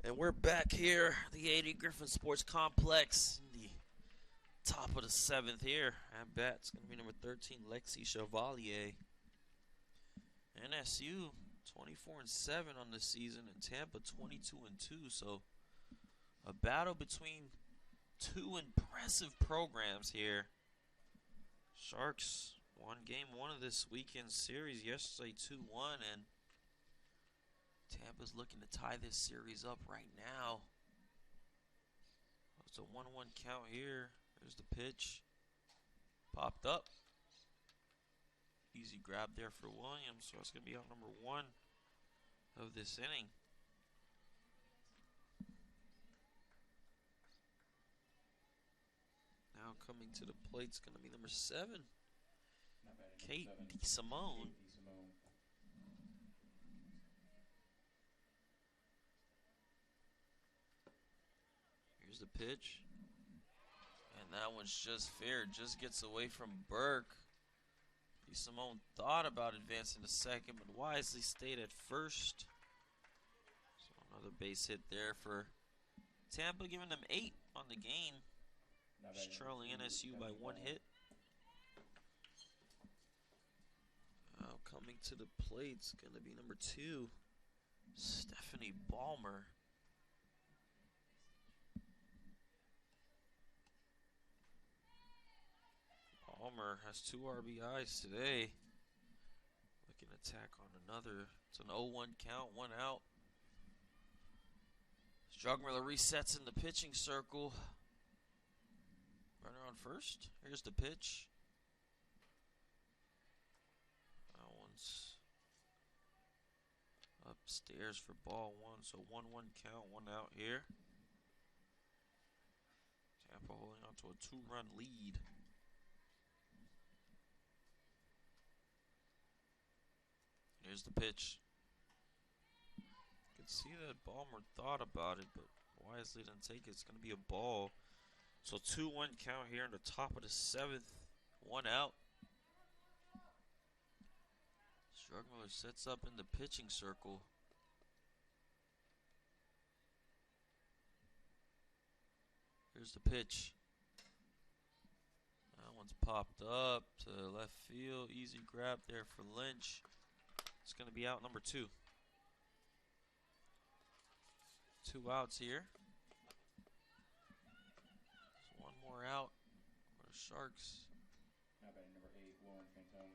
And we're back here, the 80 Griffin Sports Complex, in the top of the 7th here. At bat, it's going to be number 13, Lexi Chevalier. NSU 24-7 on the season, and Tampa 22-2. So a battle between 2 impressive programs here. Sharks won game 1 of this weekend series yesterday, 2-1, and Tampa's looking to tie this series up right now. It's a 1-1 count here. There's the pitch. Popped up. Easy grab there for Williams. So it's going to be out number 1 of this inning. Now coming to the plate is going to be number 7, Kate DeSimone. Here's the pitch. And that one's just fair. Just gets away from Burke. DeSimone thought about advancing to second, but wisely stayed at first. So another base hit there for Tampa, giving them 8 on the game. Just trailing NSU by 1 hit. Now coming to the plate is going to be number 2, Stephanie Ballmer. Ballmer has 2 RBIs today. Looking to tack on another. It's an 0-1 count, 1 out. Strugmiller resets in the pitching circle. Runner on first. Here's the pitch. Upstairs for ball one, so 1-1 count, 1 out here. Tampa holding on to a 2-run lead. Here's the pitch. You can see that Ballmer thought about it, but wisely didn't take it. It's going to be a ball. So 2-1 count here in the top of the 7th. 1 out. Strugmiller sets up in the pitching circle. Here's the pitch. That one's popped up to left field. Easy grab there for Lynch. It's going to be out number 2. 2 outs here. So 1 more out for the Sharks. Now batting number 8, Lauren Fantone.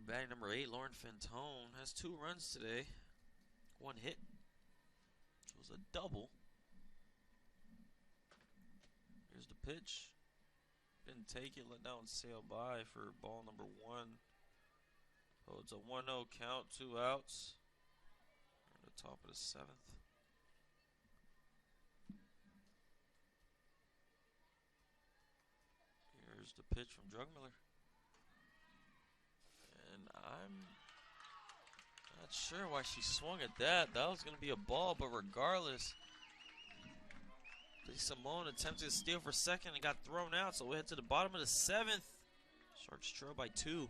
Batting number 8, Lauren Fantone, has 2 runs today. 1 hit, which was a double. Here's the pitch. Didn't take it, let that one sail by for ball number 1. So it's a 1-0 count, 2 outs. At the top of the 7th. Here's the pitch from Drugmiller. And I'm not sure why she swung at that. That was going to be a ball, but regardless, Simone attempted to steal for second and got thrown out, so we head to the bottom of the 7th. Sharks trail by 2.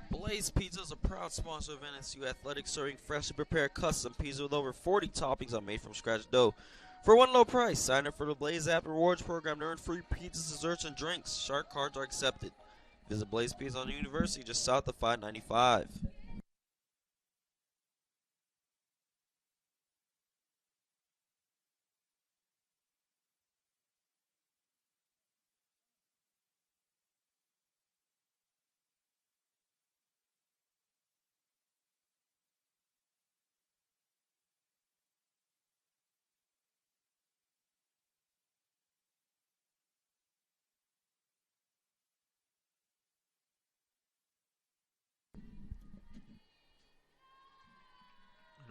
Blaze Pizza is a proud sponsor of NSU Athletics, serving freshly prepared custom pizza with over 40 toppings on made-from-scratch dough. For one low price, sign up for the Blaze app rewards program to earn free pizzas, desserts, and drinks. Shark cards are accepted. Visit Blaze Pizza on the University just south of 595.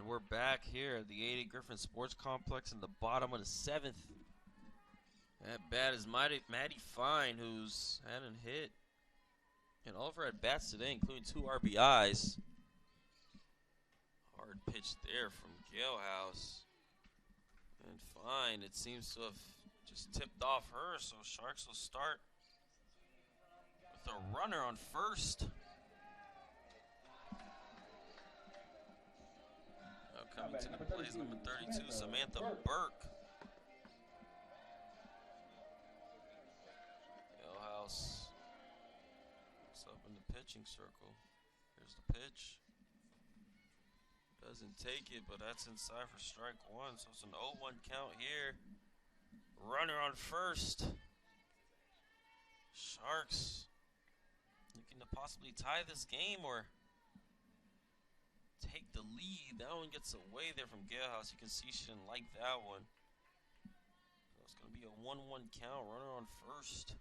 We're back here at the 80 Griffin Sports Complex in the bottom of the 7th. That bat is Maddie Fine, who's hadn't hit in all of her at-bats today, including 2 RBIs. Hard pitch there from Galehouse. And Fine, it seems to have just tipped off her, so Sharks will start with a runner on first. Coming to the plate is number 32, Samantha Burke. Galehouse looks up in the pitching circle. Here's the pitch. Doesn't take it, but that's inside for strike 1, so it's an 0-1 count here. Runner on first. Sharks looking to possibly tie this game or take the lead. That one gets away there from Galehouse. You can see she didn't like that one. So it's going to be a 1-1 count. Runner on first.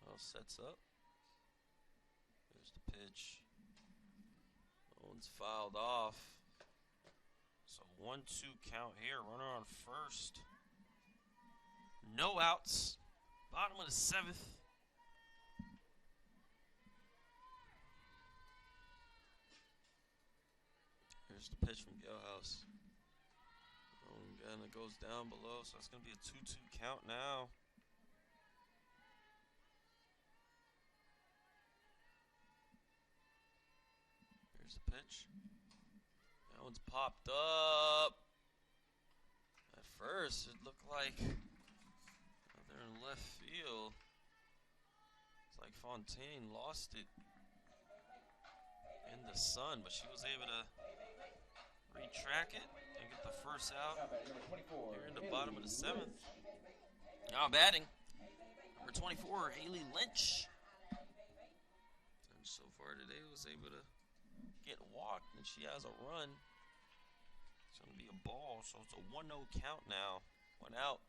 Well, sets up. There's the pitch. That one's fouled off. So 1-2 count here. Runner on first. No outs. Bottom of the 7th. Here's the pitch from Galehouse. And it goes down below, so it's going to be a 2-2 count now. Here's the pitch. That one's popped up. At first, it looked like they're in left field. It's like Fontaine lost it in the sun, but she was able to retrack it and get the first out here in the bottom of the 7th. Now batting, number 24, Haley Lynch. And so far today was able to get walked, and she has a run. It's going to be a ball, so it's a 1-0 count now. 1 out.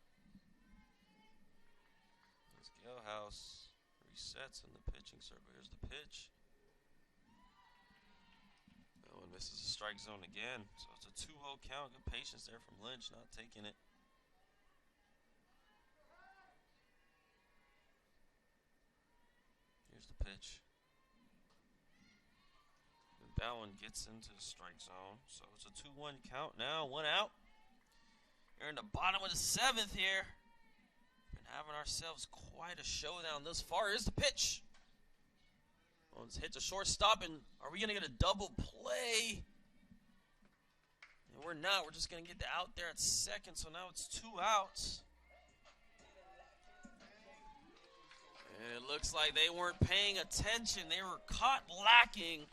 As Galehouse resets in the pitching circle. Here's the pitch. Oh, and this is a strike zone again. So it's a 2-0 count. Good patience there from Lynch, not taking it. Here's the pitch. That one gets into the strike zone. So it's a 2-1 count now. 1 out. We're in the bottom of the 7th here. Been having ourselves quite a showdown thus far. Here's the pitch. Well, it's hit to shortstop, and are we going to get a double play? And we're not. We're just going to get the out there at second, so now it's 2 outs. And it looks like they weren't paying attention. They were caught lacking.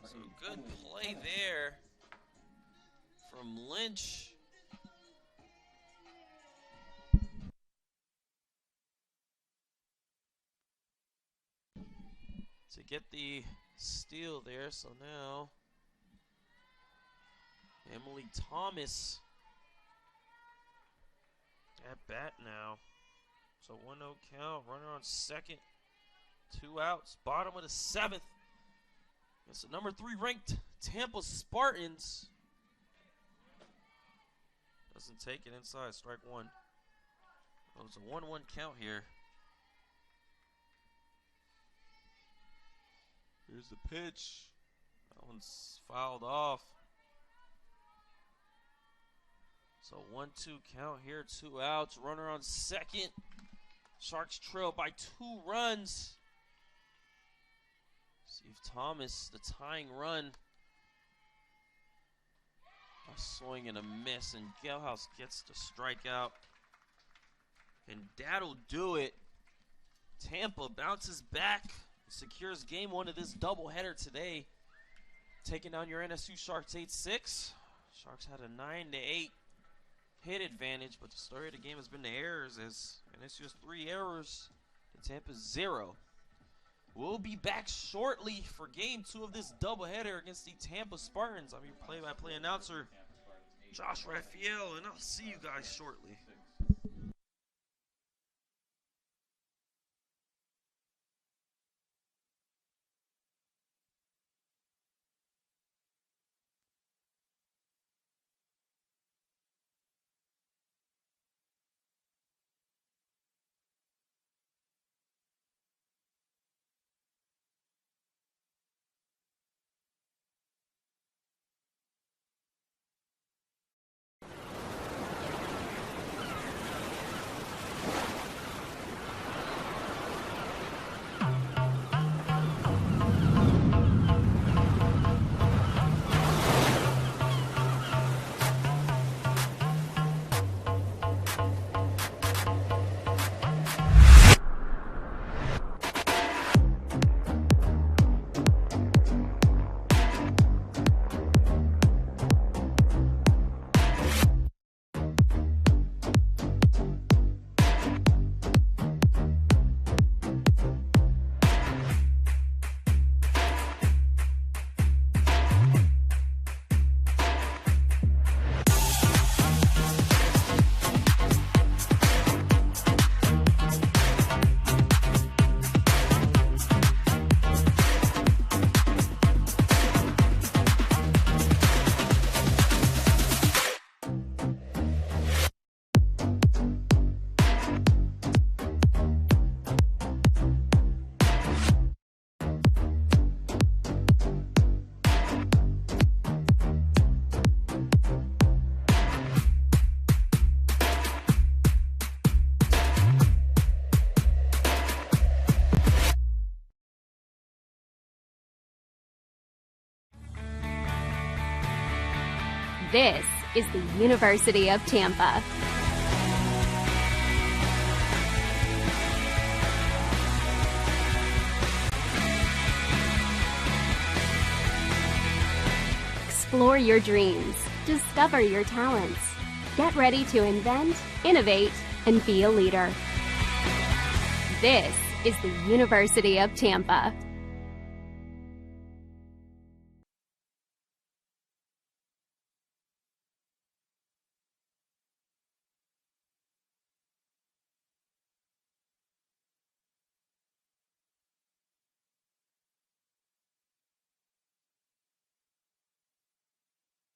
So good play there from Lynch. To get the steal there, so now Emily Thomas at bat now. So 1-0 count, runner on second, 2 outs, bottom of the 7th. It's the number 3 ranked Tampa Spartans. Doesn't take it inside, strike 1. Oh, it's a 1-1 count here. Here's the pitch. That one's fouled off. So 1-2 count here, 2 outs. Runner on second. Sharks trail by 2 runs. Steve Thomas, the tying run. A swing and a miss, and Galehouse gets the strikeout. And that'll do it. Tampa bounces back, secures game 1 of this doubleheader today, taking down your NSU Sharks 8-6. Sharks had a 9-8 hit advantage, but the story of the game has been the errors, as NSU has 3 errors to Tampa's 0. We'll be back shortly for game 2 of this doubleheader against the Tampa Spartans. I'm your play-by-play announcer, Josh Raphael, and I'll see you guys shortly. This is the University of Tampa. Explore your dreams. Discover your talents. Get ready to invent, innovate, and be a leader. This is the University of Tampa.